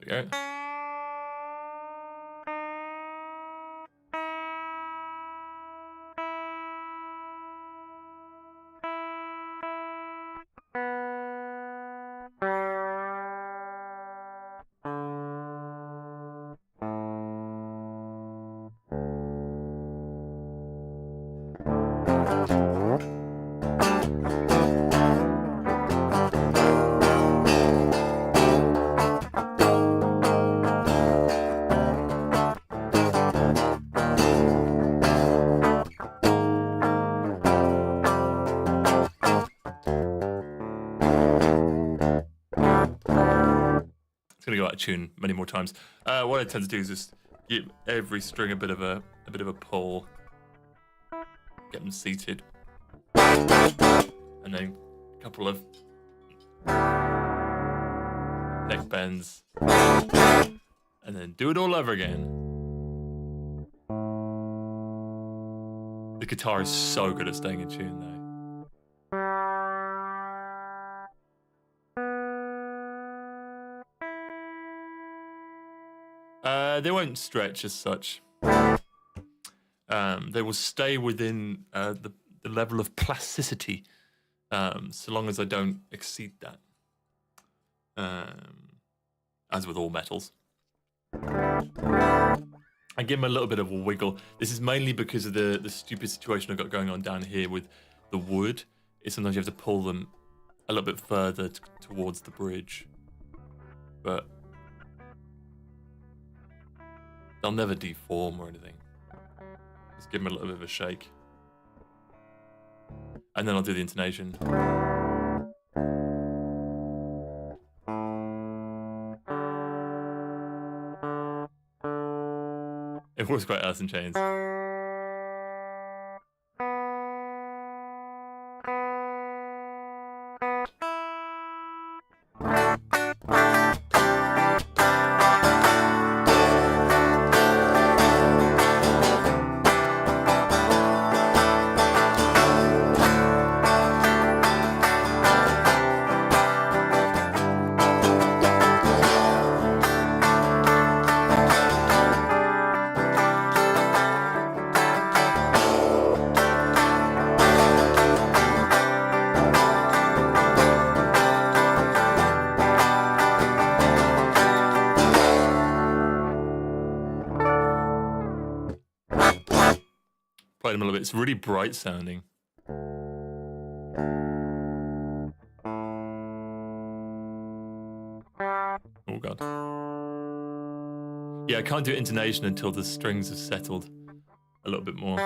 There we go. Gonna go out of tune many more times. What I tend to do is just give every string a bit of a pull, get them seated, and then a couple of neck bends, and then do it all over again. The guitar is so good at staying in tune, though. They won't stretch as such. They will stay within the level of plasticity, so long as I don't exceed that. As with all metals. I give them a little bit of a wiggle. This is mainly because of the stupid situation I've got going on down here with the wood. It's sometimes you have to pull them a little bit further towards the bridge. But they'll never deform or anything. Just give them a little bit of a shake. And then I'll do the intonation. It was quite Alice in Chains. Played them a little bit. It's really bright sounding. Oh god. Yeah, I can't do intonation until the strings have settled a little bit more.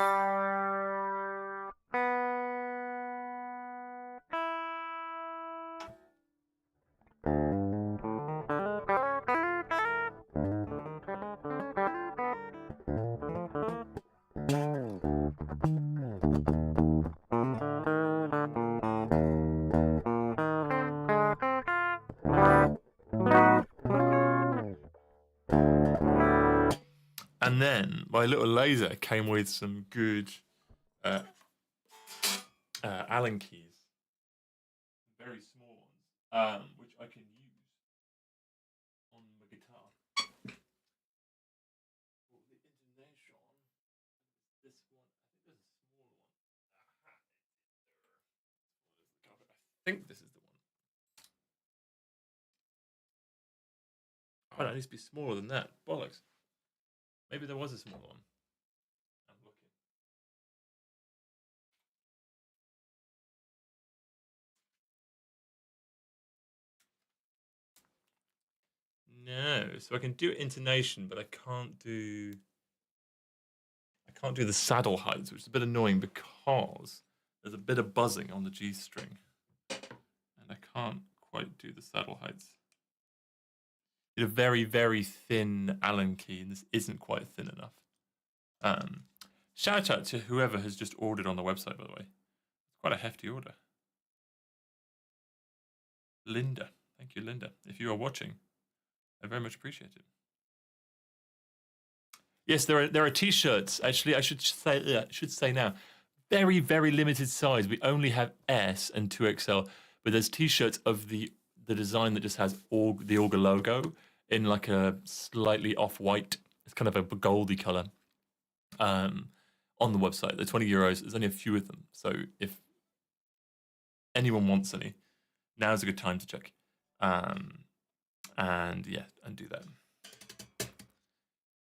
And then my little laser came with some good Allen keys, very small ones, which I can use on the guitar. For the intonation, this one, I think there's a smaller one. I think this is the one. Oh, no, it needs to be smaller than that. Bollocks. Maybe there was a smaller one. I'm looking. No, so I can do intonation, but I can't do the saddle heights, which is a bit annoying because there's a bit of buzzing on the G string, and I can't quite do the saddle heights. Need a very, very thin Allen key, and this isn't quite thin enough. Shout out to whoever has just ordered on the website, by the way. It's quite a hefty order. Linda. Thank you, Linda. If you are watching, I very much appreciate it. Yes, there are t-shirts. Actually, I should say now, very, very limited size. We only have S and 2XL, but there's t-shirts of the design that just has the Auger logo in like a slightly off-white. It's kind of a goldy color. On the website, they're €20. There's only a few of them, so if anyone wants any, now's a good time to check. And yeah, and do that.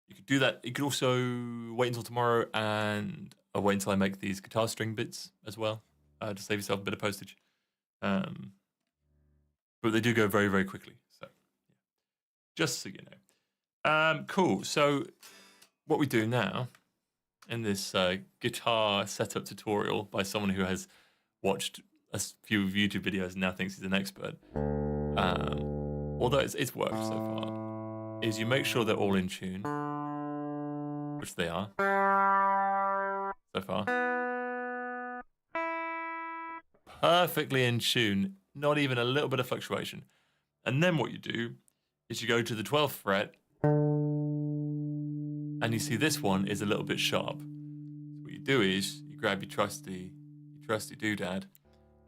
You could do that. You could also wait until tomorrow and wait until I make these guitar string bits as well, to save yourself a bit of postage. But they do go very, very quickly. So, yeah. Just so you know. Cool. So, what we do now in this guitar setup tutorial by someone who has watched a few YouTube videos and now thinks he's an expert, although it's worked so far, is you make sure they're all in tune, which they are so far. Perfectly in tune, not even a little bit of fluctuation. And then what you do is you go to the 12th fret, and you see this one is a little bit sharp. So what you do is you grab your trusty doodad,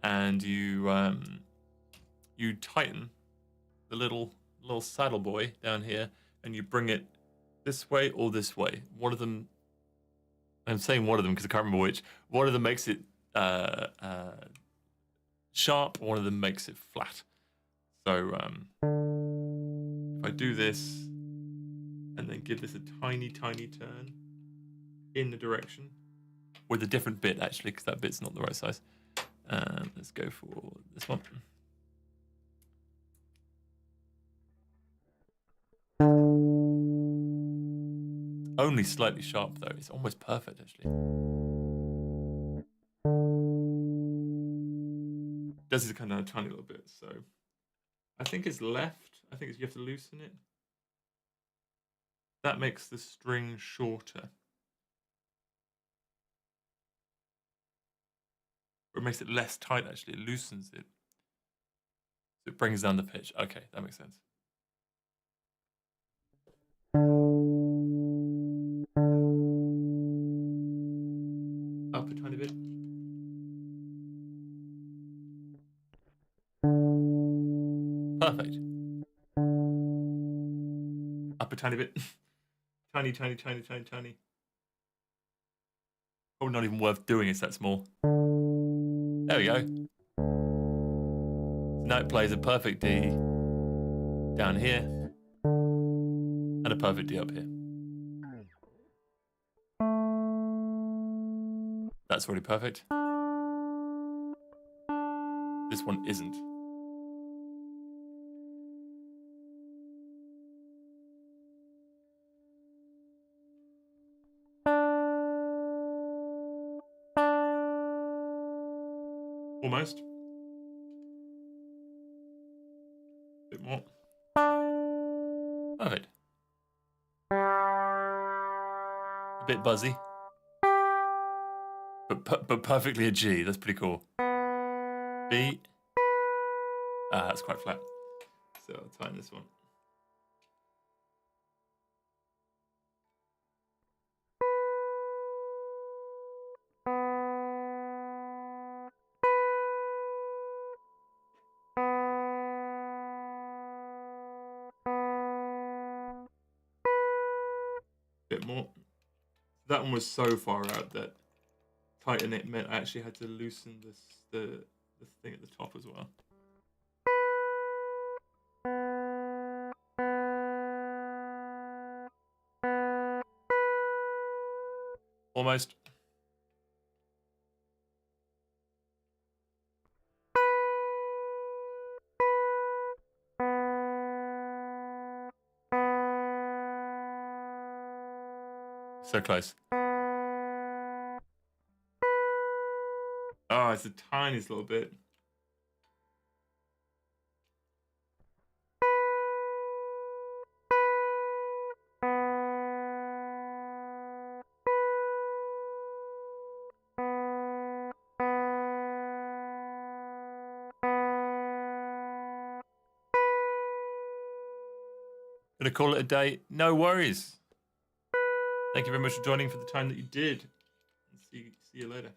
and you tighten the little saddle boy down here, and you bring it this way or this way. One of them, I'm saying one of them because I can't remember which. One of them makes it sharp. One of them makes it flat. So if I do this and then give this a tiny, tiny turn in the direction with a different bit, actually, because that bit's not the right size. Let's go for this one. Only slightly sharp though. It's almost perfect actually. Does it kind of a tiny little bit, so I think it's left. I think you have to loosen it. That makes the string shorter. Or it makes it less tight actually. It loosens it. So it brings down the pitch. Okay, that makes sense. Up a tiny bit. Perfect. Up a tiny bit. Tiny, tiny, tiny, tiny, tiny. Probably not even worth doing, it's that small. There we go. So now it plays a perfect D down here and a perfect D up here. That's already perfect. This one isn't. Almost. A bit more. Perfect. A bit buzzy. But perfectly a G. That's pretty cool. B. Ah, that's quite flat. So I'll tighten this one. Bit more. That one was so far out that tighten it meant I actually had to loosen the thing at the top as well. Almost. So close. Oh, it's the tiniest little bit. Gonna call it a day. No worries. Thank you very much for joining for the time that you did. See you later.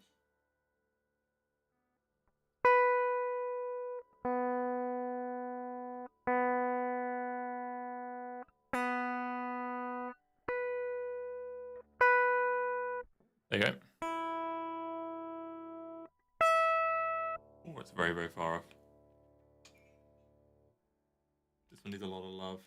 There you go. Oh, it's very, very far off. This one needs a lot of love.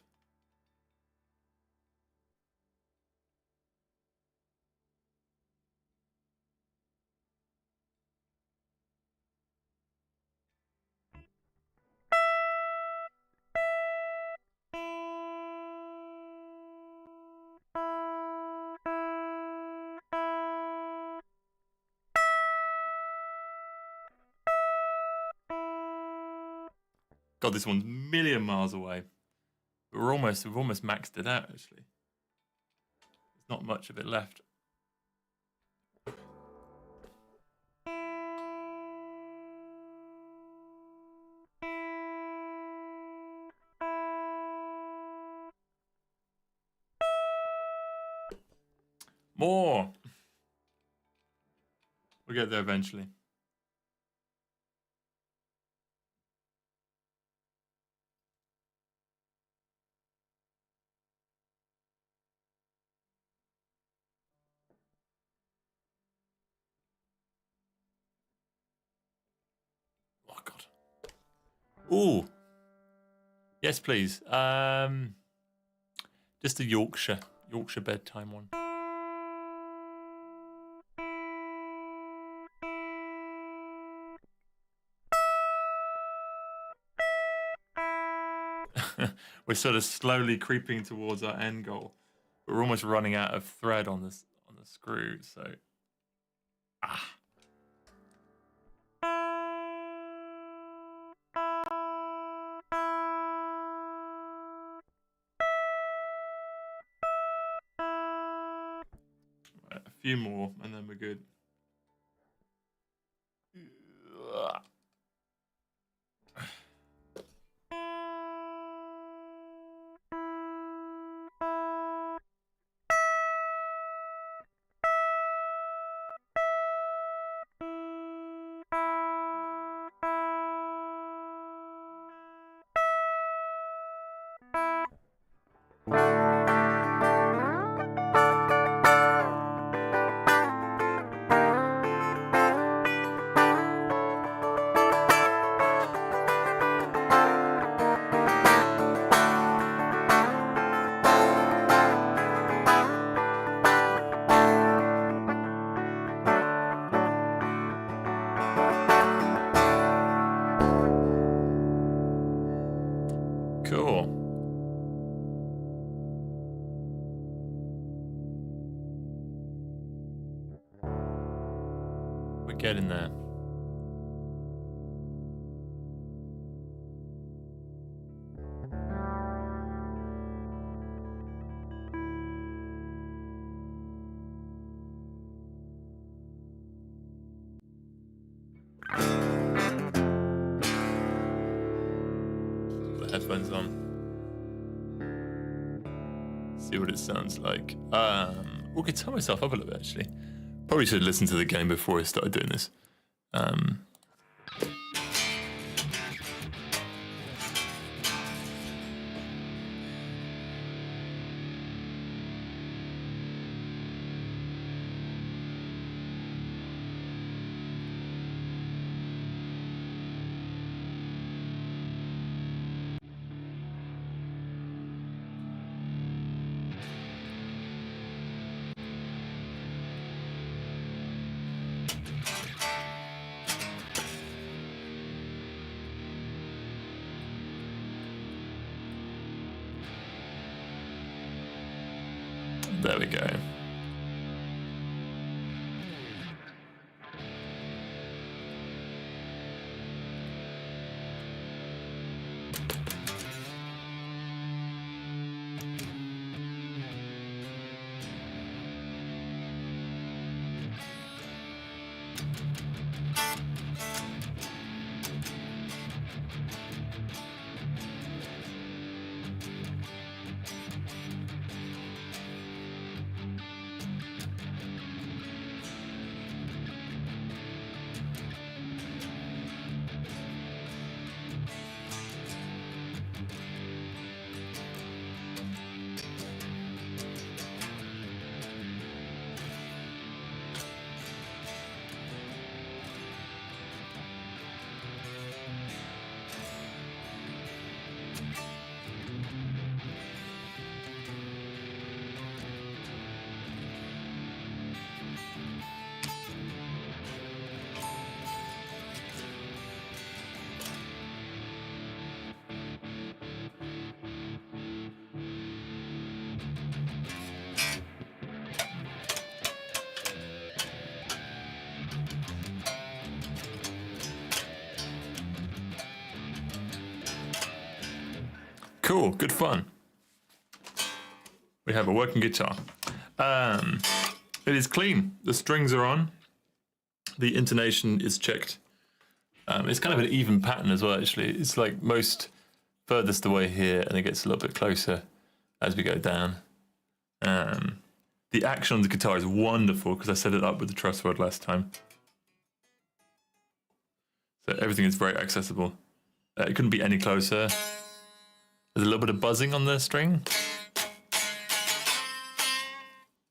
God, this one's a million miles away. But we've almost maxed it out actually. There's not much of it left. More. We'll get there eventually. Oh God. Ooh. Yes, please. Just a Yorkshire bedtime one. We're sort of slowly creeping towards our end goal. but we're almost running out of thread on the screw. So, right, a few more, and then we're good. Cool. We're getting there. Put the headphones on. See what it sounds like. We'll guitar myself up a little bit, actually. Probably should listen to the game before I started doing this. There we go. Cool, good fun. We have a working guitar. It is clean. The strings are on. The intonation is checked. It's kind of an even pattern as well, actually. It's like most furthest away here, and it gets a little bit closer as we go down. The action on the guitar is wonderful because I set it up with the truss rod last time. So everything is very accessible. It couldn't be any closer. There's a little bit of buzzing on the string.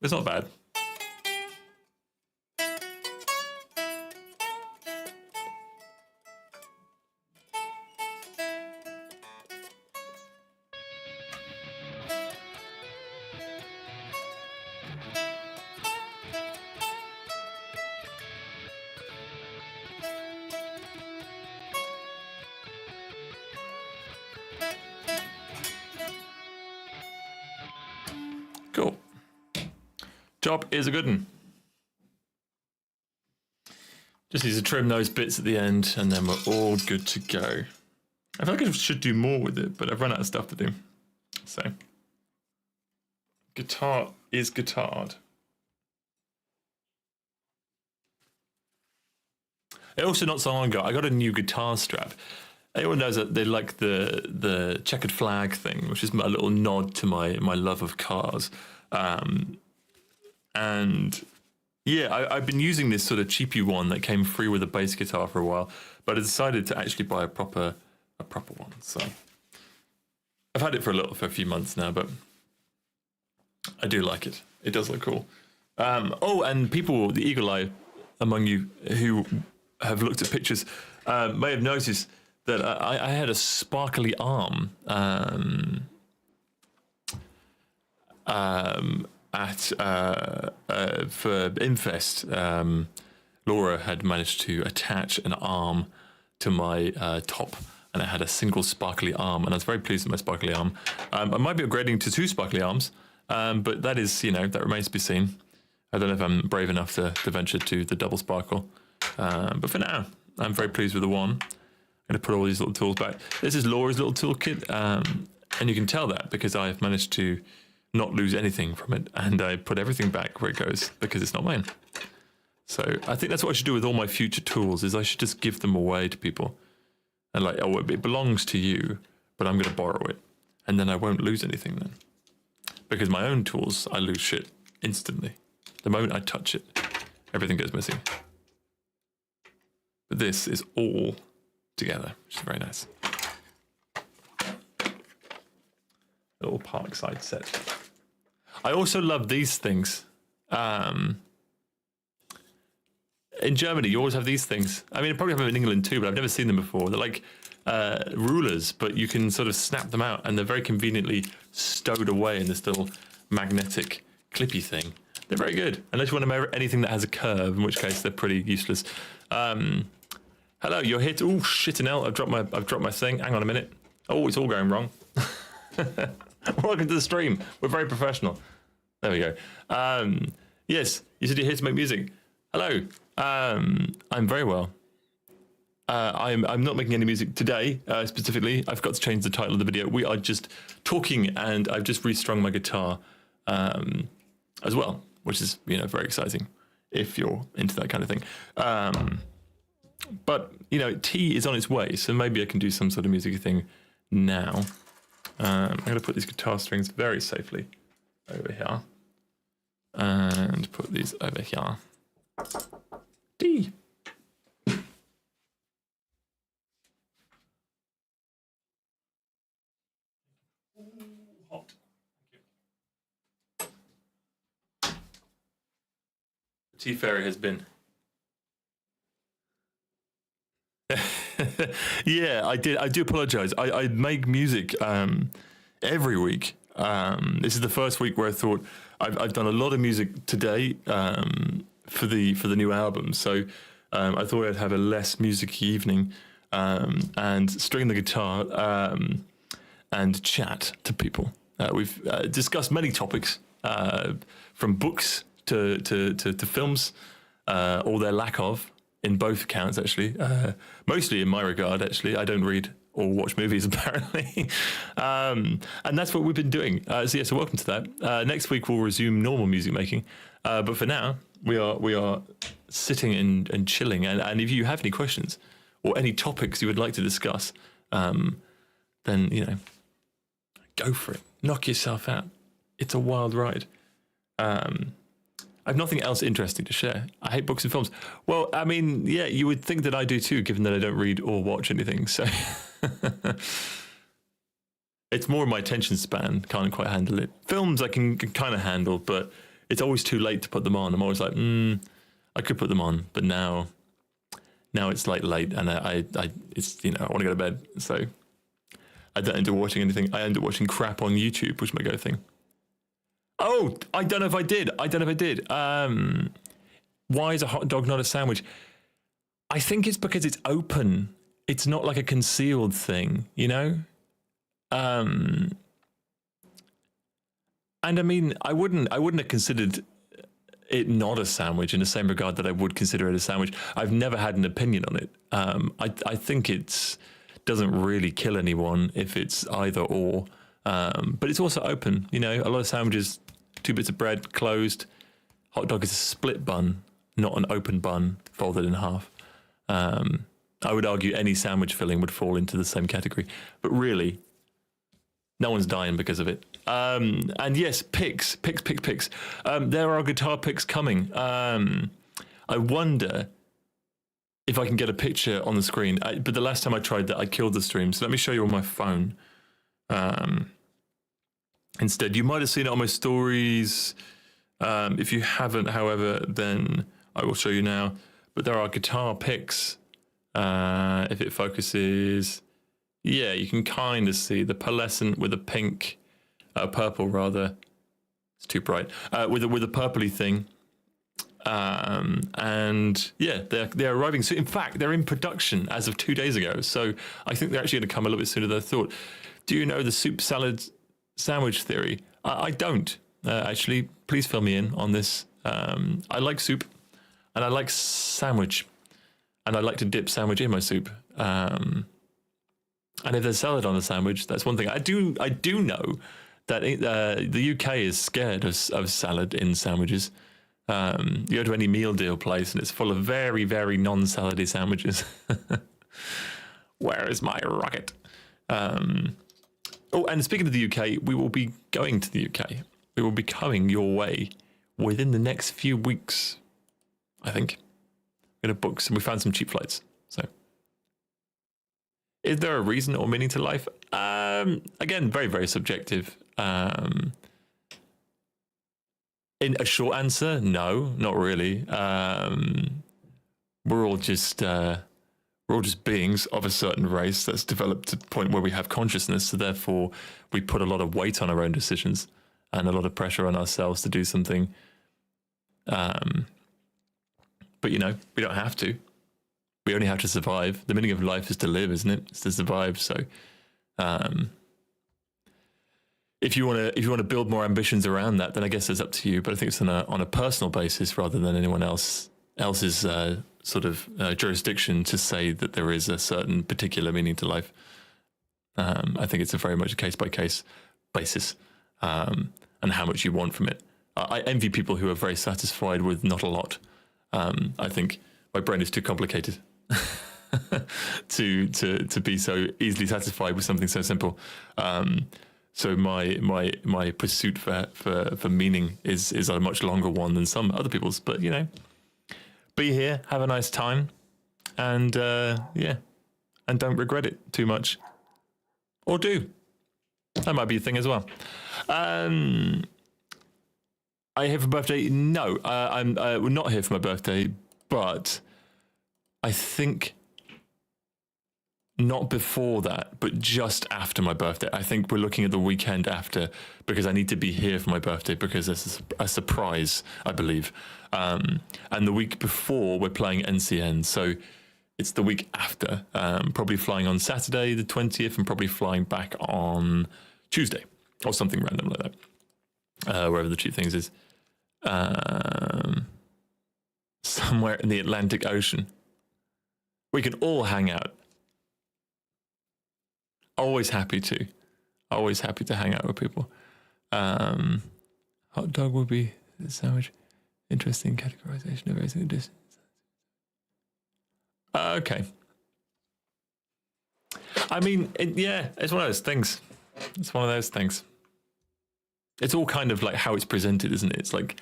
It's not bad. Cool. Job is a good one. Just need to trim those bits at the end, and then we're all good to go. I feel like I should do more with it, but I've run out of stuff to do. So, guitar is guitared. Also, not so long ago, I got a new guitar strap. Everyone knows that they like the checkered flag thing, which is a little nod to my love of cars. And yeah, I've been using this sort of cheapy one that came free with a bass guitar for a while, but I decided to actually buy a proper one. So I've had it for a few months now, but I do like it. It does look cool. Oh, and people, the eagle eye among you who have looked at pictures may have noticed that I had a sparkly arm for Infest. Laura had managed to attach an arm to my top, and I had a single sparkly arm, and I was very pleased with my sparkly arm. I might be upgrading to 2 sparkly arms, but that is, that remains to be seen. I don't know if I'm brave enough to venture to the double sparkle, but for now, I'm very pleased with the one. I'm going to put all these little tools back. This is Laura's little toolkit, and you can tell that because I've managed to not lose anything from it, and I put everything back where it goes because it's not mine. So I think that's what I should do with all my future tools, is I should just give them away to people. And like, oh, it belongs to you, but I'm going to borrow it. And then I won't lose anything then. Because my own tools, I lose shit instantly. The moment I touch it, everything goes missing. But this is all together, which is very nice. Little parkside set. I also love these things. In Germany, you always have these things. I mean, I probably have them in England too, but I've never seen them before. They're like rulers, but you can sort of snap them out, and they're very conveniently stowed away in this little magnetic clippy thing. They're very good, unless you want to measure anything that has a curve, in which case they're pretty useless. Hello, you're here to... Oh, shit and hell, I've dropped my thing. Hang on a minute. Oh, it's all going wrong. Welcome to the stream. We're very professional. There we go. Yes, you said you're here to make music. Hello. I'm very well. I'm not making any music today, specifically. I forgot to change the title of the video. We are just talking, and I've just restrung my guitar as well, which is, very exciting if you're into that kind of thing. But, tea is on its way, so maybe I can do some sort of music thing now. I'm going to put these guitar strings very safely over here. And put these over here. D. Hot. The tea fairy has been. Yeah, I did. I do apologize. I make music every week. This is the first week where I thought I've done a lot of music today for the new album. So I thought I'd have a less music evening and string the guitar and chat to people. We've discussed many topics from books to films, or their lack of. In both accounts, actually. Mostly in my regard, actually. I don't read or watch movies, apparently. And that's what we've been doing. So welcome to that. Next week, we'll resume normal music making. But for now, we are sitting and chilling. And if you have any questions or any topics you would like to discuss, then, go for it. Knock yourself out. It's a wild ride. I have nothing else interesting to share. I hate books and films. Well, I mean, yeah, you would think that I do too, given that I don't read or watch anything. So it's more my attention span. Can't quite handle it. Films I can kind of handle, but it's always too late to put them on. I'm always like, I could put them on, but now it's like late, and I it's I want to go to bed, so I don't end up watching anything. I end up watching crap on YouTube, which is my go thing. Oh, I don't know if I did. Why is a hot dog not a sandwich? I think it's because it's open. It's not like a concealed thing, And I mean, I wouldn't have considered it not a sandwich in the same regard that I would consider it a sandwich. I've never had an opinion on it. I think it doesn't really kill anyone if it's either or, but it's also open. You know, a lot of sandwiches, 2 bits of bread, closed. Hot dog is a split bun, not an open bun folded in half. I would argue any sandwich filling would fall into the same category, but really, no one's dying because of it. And yes, picks. There are guitar picks coming. I wonder if I can get a picture on the screen. But the last time I tried that, I killed the stream. So let me show you on my phone. Instead, you might have seen it on my stories. If you haven't, however, then I will show you now. But there are guitar picks. If it focuses, yeah, you can kind of see the pearlescent with a pink, purple rather. It's too bright. With a purpley thing. And yeah, they're arriving soon. In fact, they're in production as of 2 days ago. So I think they're actually going to come a little bit sooner than I thought. Do you know the soup salad sandwich theory? I don't. Actually, please fill me in on this. I like soup, and I like sandwich, and I like to dip sandwich in my soup. And if there's salad on the sandwich, that's one thing. I do know that the UK is scared of salad in sandwiches. You go to any meal deal place, and it's full of very, very non-salady sandwiches. Where is my rocket? Oh, and speaking of the UK, we will be going to the UK. We will be coming your way within the next few weeks, I think. We're going to book some. We found some cheap flights. So, is there a reason or meaning to life? Again, very, very subjective. In a short answer, no, not really. We're all just beings of a certain race that's developed to the point where we have consciousness. So therefore, we put a lot of weight on our own decisions and a lot of pressure on ourselves to do something. But you know, we don't have to. We only have to survive. The meaning of life is to live, isn't it? It's to survive. So, if you want to build more ambitions around that, then I guess it's up to you. But I think it's on a personal basis rather than anyone else's sort of jurisdiction to say that there is a certain particular meaning to life. I think it's a very much a case by case basis, and how much you want from it. I envy people who are very satisfied with not a lot. I think my brain is too complicated to be so easily satisfied with something so simple. So my pursuit for meaning is a much longer one than some other people's. But you know, be here, have a nice time, and yeah, and don't regret it too much, or do. That might be a thing as well. Are you here for birthday? No, I'm not here for my birthday, but I think not before that, but just after my birthday. I think we're looking at the weekend after, because I need to be here for my birthday because there's a surprise, I believe. And the week before, we're playing NCN, so it's the week after. Probably flying on Saturday, the 20th, and probably flying back on Tuesday, or something random like that. Wherever the two things is. Somewhere in the Atlantic Ocean. We can all hang out. Always happy to hang out with people. Hot dog would be a sandwich. Interesting categorization of everything. Okay. I mean, yeah, it's one of those things. It's one of those things. It's all kind of like how it's presented, isn't it? It's like,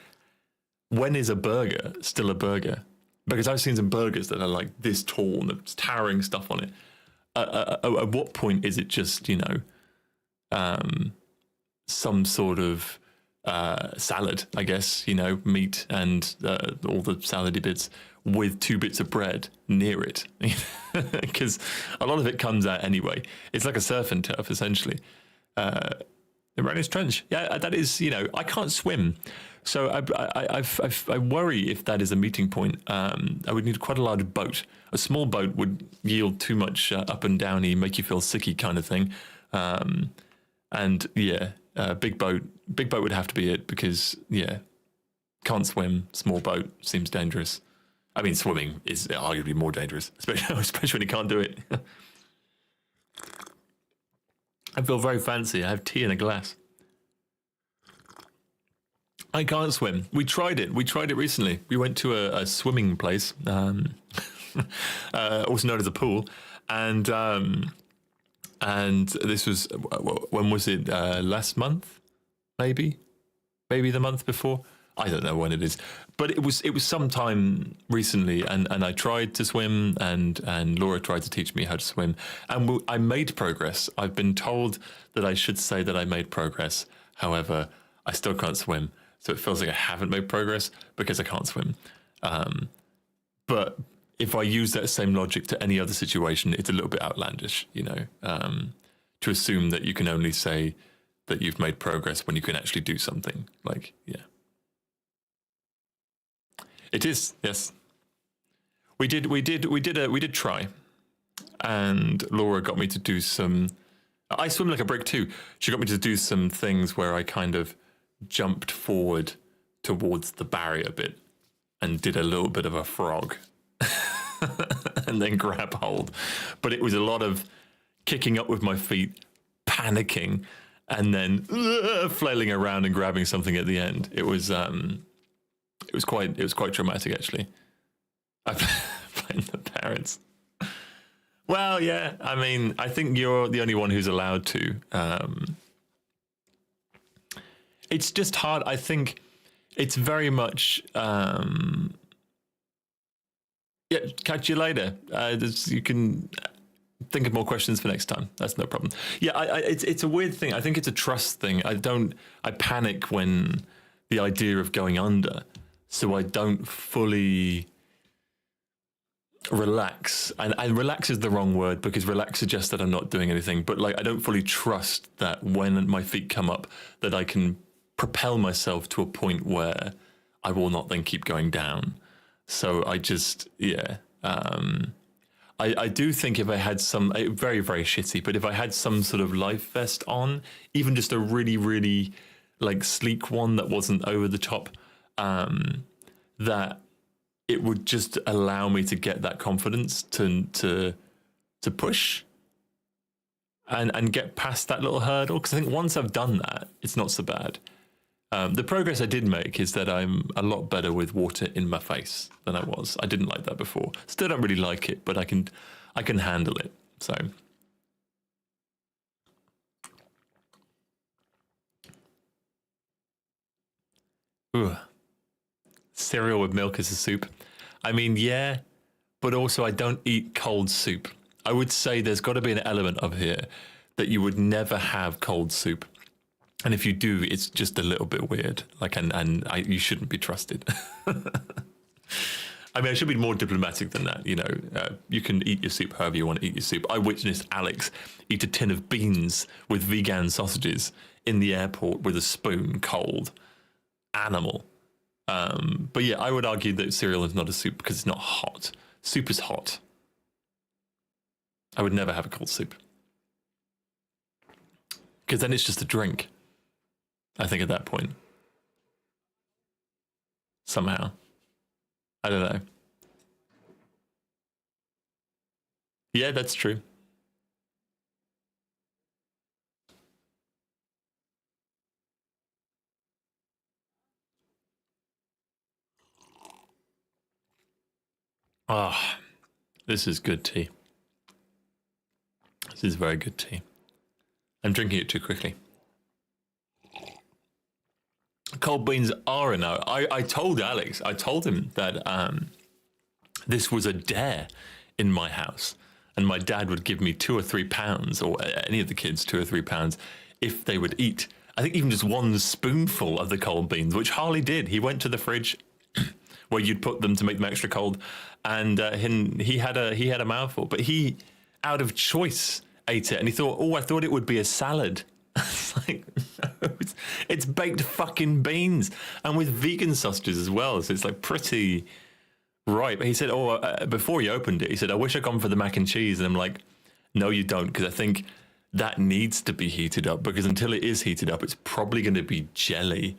when is a burger still a burger? Because I've seen some burgers that are like this tall and there's towering stuff on it. At what point is it just, you know, some sort of salad, I guess, you know, meat and all the salady bits with 2 bits of bread near it? Because a lot of it comes out anyway. It's like a surf and turf, essentially. The Rhinos Trench. Yeah, that is, you know, I can't swim. So I worry if that is a meeting point. I would need quite a large boat. A small boat would yield too much up and downy, make you feel sicky kind of thing. And yeah, big boat would have to be it because, yeah, Can't swim. Small boat seems dangerous. I mean, swimming is arguably more dangerous, especially when you can't do it. I feel very fancy. I have tea in a glass. I can't swim. We tried it. We tried it recently. We went to a swimming place, also known as a pool, and this was, when was it? Last month, maybe the month before. I don't know when it is, but it was sometime recently, and I tried to swim, and Laura tried to teach me how to swim, and I made progress. I've been told that I should say that I made progress. However, I still can't swim, so it feels like I haven't made progress because I can't swim. But if I use that same logic to any other situation, it's a little bit outlandish, to assume that you can only say that you've made progress when you can actually do something. Like, yeah. It is, yes. We did try, and Laura got me to do some. I swim like a brick too. She got me to do some things where I kind of jumped forward towards the barrier bit and did a little bit of a frog, and then grab hold. But it was a lot of kicking up with my feet, panicking, and then flailing around and grabbing something at the end. It was quite dramatic, actually. I blame the parents. Well, yeah. I mean, I think you're the only one who's allowed to. It's just hard. I think it's very much. Yeah, catch you later. You can think of more questions for next time. That's no problem. Yeah, it's a weird thing. I think it's a trust thing. I panic when the idea of going under. So I don't fully relax. And relax is the wrong word, because relax suggests that I'm not doing anything. But like, I don't fully trust that when my feet come up, that I can propel myself to a point where I will not then keep going down. So I just, yeah. I do think if I had some, very, very shitty, but if I had some sort of life vest on, even just a really, really like sleek one that wasn't over the top, that it would just allow me to get that confidence to push and get past that little hurdle. Because I think once I've done that, it's not so bad. The progress I did make is that I'm a lot better with water in my face than I was. I didn't like that before. Still don't really like it, but I can handle it. So. Ooh. Cereal with milk as a soup. I mean, yeah, but also I don't eat cold soup. I would say there's got to be an element of here that you would never have cold soup. And if you do, it's just a little bit weird. Like, you shouldn't be trusted. I mean, I should be more diplomatic than that. You can eat your soup however you want to eat your soup. I witnessed Alex eat a tin of beans with vegan sausages in the airport with a spoon, cold. Animal. But yeah, I would argue that cereal is not a soup because it's not hot. Soup is hot. I would never have a cold soup. Because then it's just a drink. I think at that point. Somehow. I don't know. Yeah, that's true. Ah, this is good tea. This is very good tea. I'm drinking it too quickly. Cold beans are a no. I told Alex, I told him that this was a dare in my house, and my dad would give me £2 or £3, or any of the kids £2 or £3, if they would eat, I think even just one spoonful of the cold beans, which Harley did. He went to the fridge where you'd put them to make them extra cold, and he had a mouthful, but he, out of choice, ate it, and he thought, oh, I thought it would be a salad. It's like, no, it's baked fucking beans, and with vegan sausages as well, so it's like pretty right. But he said, before he opened it, he said, I wish I'd gone for the mac and cheese, and I'm like, no, you don't, because I think that needs to be heated up, because until it is heated up, it's probably going to be jelly,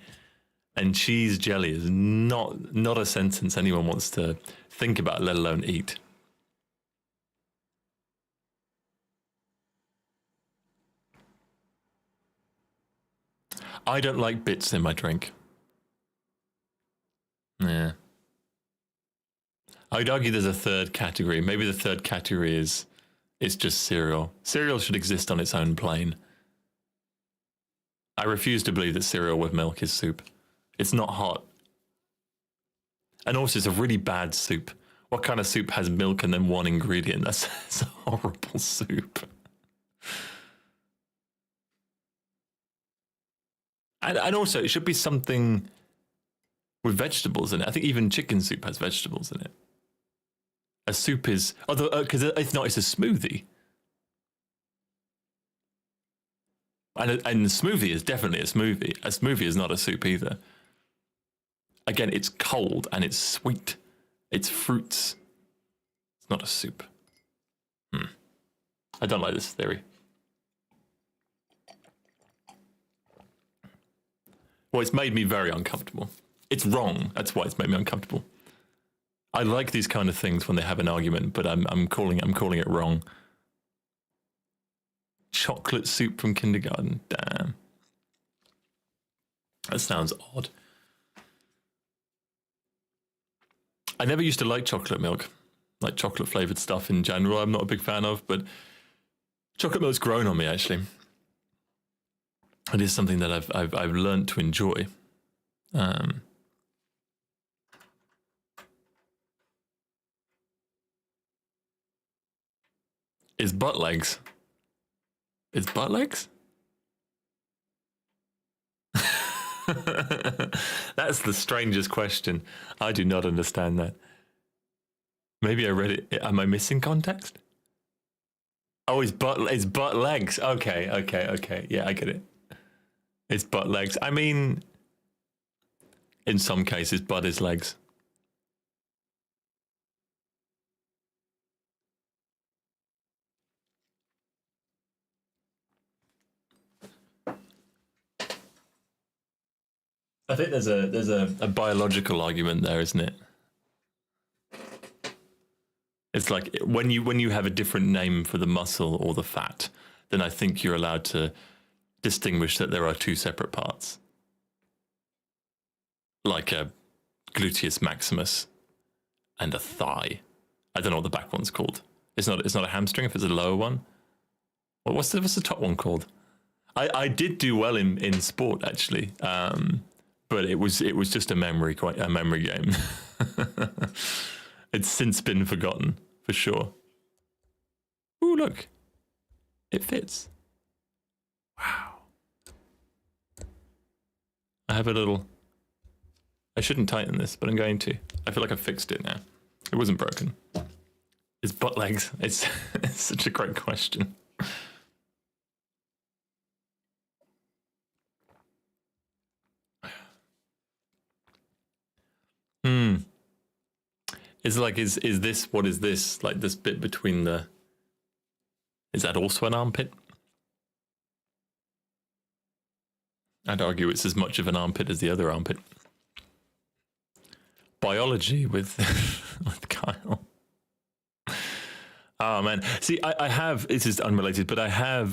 And cheese jelly is not a sentence anyone wants to think about, let alone eat. I don't like bits in my drink. Yeah. I'd argue there's a third category. Maybe the third category is just cereal. Cereal should exist on its own plane. I refuse to believe that cereal with milk is soup. It's not hot. And also, it's a really bad soup. What kind of soup has milk and then one ingredient? That's a horrible soup. And also, it should be something with vegetables in it. I think even chicken soup has vegetables in it. A soup is, although because if not, it's a smoothie. And a smoothie is definitely a smoothie. A smoothie is not a soup either. Again, it's cold and it's sweet. It's fruits. It's not a soup. I don't like this theory. Well, it's made me very uncomfortable. It's wrong. That's why it's made me uncomfortable. I like these kind of things when they have an argument, but I'm calling it wrong. Chocolate soup from kindergarten. Damn. That sounds odd. I never used to like chocolate milk, like chocolate flavored stuff in general. I'm not a big fan of, but chocolate milk's grown on me actually. It is something that I've learned to enjoy. Is butt legs? Is butt legs? That's the strangest question. I do not understand that. Maybe I read it. Am I missing context? Oh, it's butt legs. Okay. Yeah, I get it. It's butt legs. I mean, in some cases, butt is legs. I think there's a biological argument there, isn't it? It's like when you have a different name for the muscle or the fat, then I think you're allowed to distinguish that there are two separate parts. Like a gluteus maximus and a thigh. I don't know what the back one's called. It's not a hamstring if it's a lower one. Well, what's the top one called? I did do well in sport actually. But it was just a memory game. It's since been forgotten, for sure. Ooh, look. It fits. Wow. I have a little... I shouldn't tighten this, but I'm going to. I feel like I've fixed it now. It wasn't broken. It's butt legs. It's such a great question. Is this, what is this? Like this bit between the... Is that also an armpit? I'd argue it's as much of an armpit as the other armpit. Biology with, with Kyle. Oh man. See, I have, this is unrelated, but I have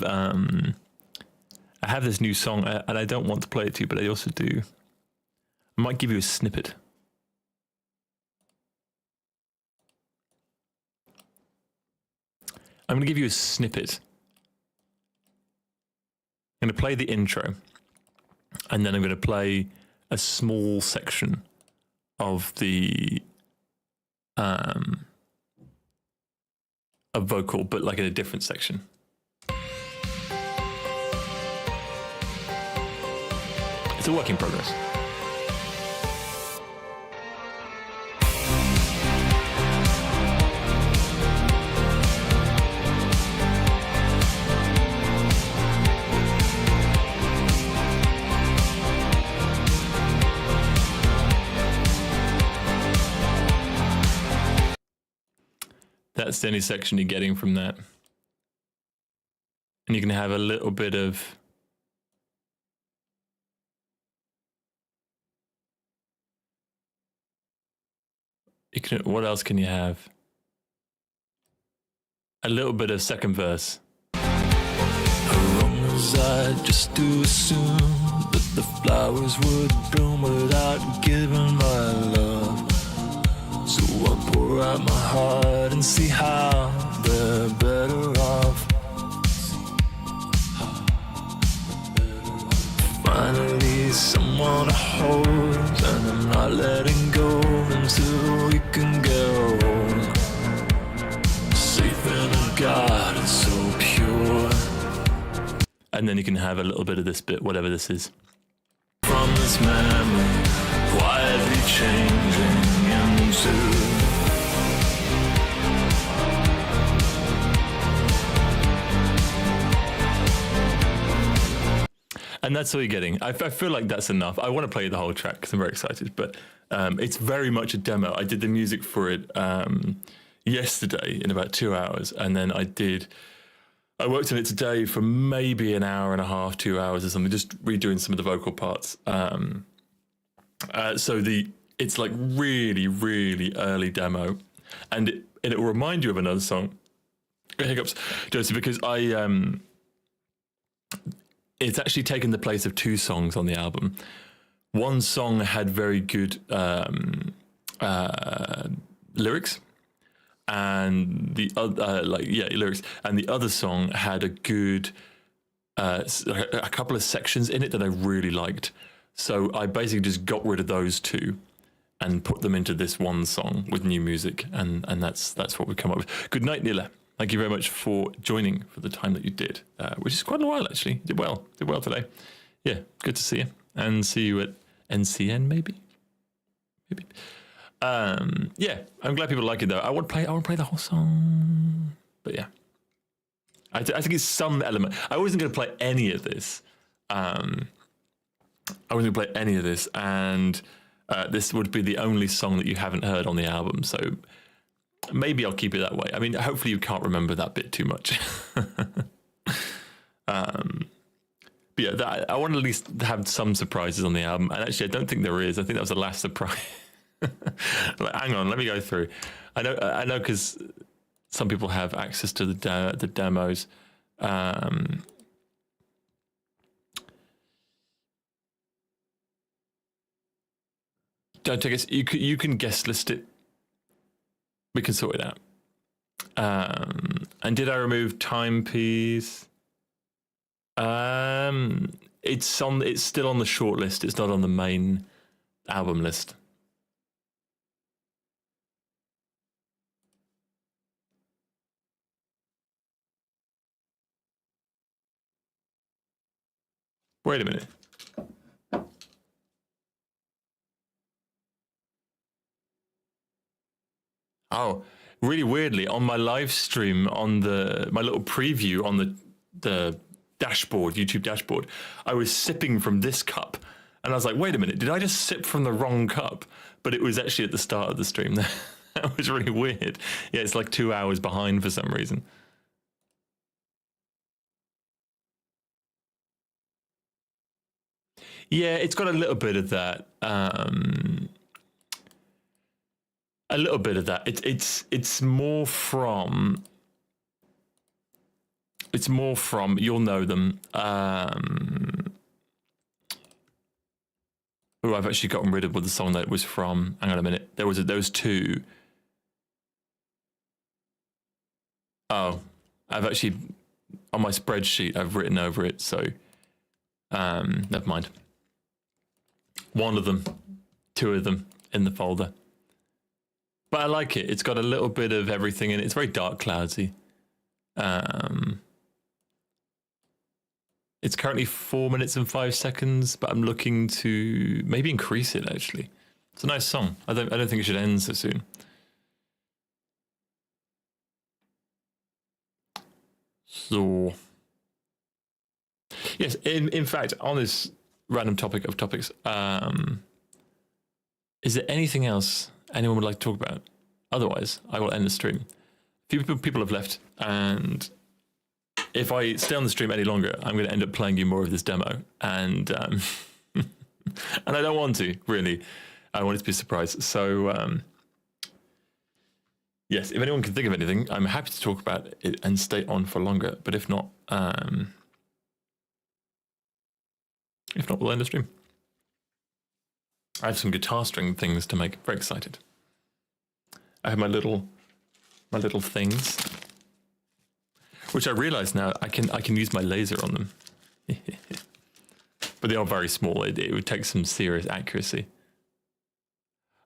this new song and I don't want to play it to you, but I also do. I might give you a snippet. I'm going to give you a snippet. I'm going to play the intro, and then I'm going to play a small section of the a vocal, but like in a different section. It's a work in progress. That's the only section you're getting from that. And you can have a little bit of What else can you have? A little bit of second verse. Wrong as I just to assume that the flowers would bloom without giving my love. So I pour out my heart and see how they're better off. Finally someone to hold, and I'm not letting go until we can get home. Safe in a garden so pure. And then you can have a little bit of this bit, whatever this is. From this memory, quietly changing into. And that's all you're getting. I feel like that's enough. I want to play the whole track because I'm very excited, but it's very much a demo. I did the music for it yesterday in about 2 hours, and then I worked on it today for maybe an hour and a half, 2 hours or something, just redoing some of the vocal parts. So it's like really, really early demo, and it will remind you of another song. Hiccups, Josie, because it's actually taken the place of 2 songs on the album. One song had very good lyrics, and the other lyrics, and the other song had a good a couple of sections in it that I really liked. So I basically just got rid of those 2 and put them into this one song with new music, and that's what we've come up with. Good night, Nila. Thank you very much for joining for the time that you did, which is quite a while actually. Did well today. Yeah, good to see you, and see you at NCN maybe. Yeah, I'm glad people like it though. I want to play the whole song, but yeah, I think it's some element. I wasn't going to play any of this. And this would be the only song that you haven't heard on the album. So maybe I'll keep it that way. I mean, hopefully you can't remember that bit too much. But yeah, I want to at least have some surprises on the album. And actually, I don't think there is. I think that was the last surprise. Hang on, let me go through. I know, because some people have access to the demos. Don't take it. You can guest list it. We can sort it out. And did I remove timepiece? It's still on the short list. It's not on the main album list. Wait a minute. Oh, really weirdly, on my live stream, on my little preview on the dashboard, YouTube dashboard, I was sipping from this cup, and I was like, wait a minute, did I just sip from the wrong cup? But it was actually at the start of the stream. That was really weird. Yeah, it's like 2 hours behind for some reason. Yeah, it's got a little bit of that. A little bit of that. It's more from. It's more from. You'll know them. Oh, I've actually gotten rid of what the song that it was from. Hang on a minute. There was 2. Oh, I've actually on my spreadsheet I've written over it. So, never mind. One of them, 2 of them in the folder. But I like it. It's got a little bit of everything in it. It's very dark cloudsy. It's currently 4 minutes and 5 seconds, but I'm looking to maybe increase it actually. It's a nice song. I don't think it should end so soon. So yes, in fact, on this random topic of topics, is there anything else anyone would like to talk about? Otherwise, I will end the stream. A few people have left, and if I stay on the stream any longer, I'm going to end up playing you more of this demo, and and I don't want to really. I want it to be a surprise. So Yes, if anyone can think of anything, I'm happy to talk about it and stay on for longer. But if not, we'll end the stream. I have some guitar string things to make. Very excited. I have my little things, which I realise now I can use my laser on them. But they are very small. It would take some serious accuracy.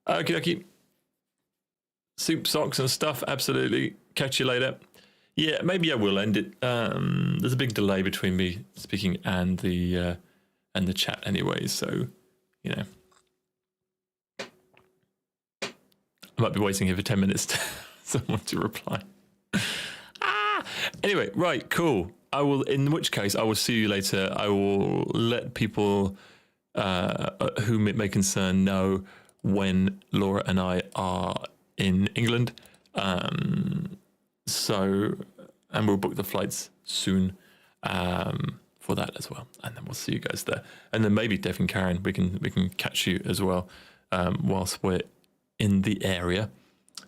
Okie dokie. Soup, socks and stuff, absolutely. Catch you later. Yeah, maybe I will end it. There's a big delay between me speaking and the chat anyway, so, you know. I might be waiting here for 10 minutes for someone to reply. Anyway, right, cool. I will, in which case, I will see you later. I will let people whom it may concern know when Laura and I are in England. So, and we'll book the flights soon for that as well. And then we'll see you guys there. And then maybe Dev and Karen, we can catch you as well whilst we're in the area.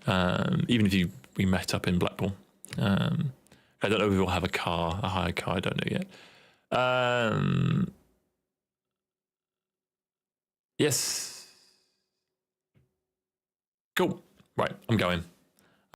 Even if we met up in Blackpool. I don't know if we'll have a hired car, I don't know yet. Yes. Cool. Right, I'm going.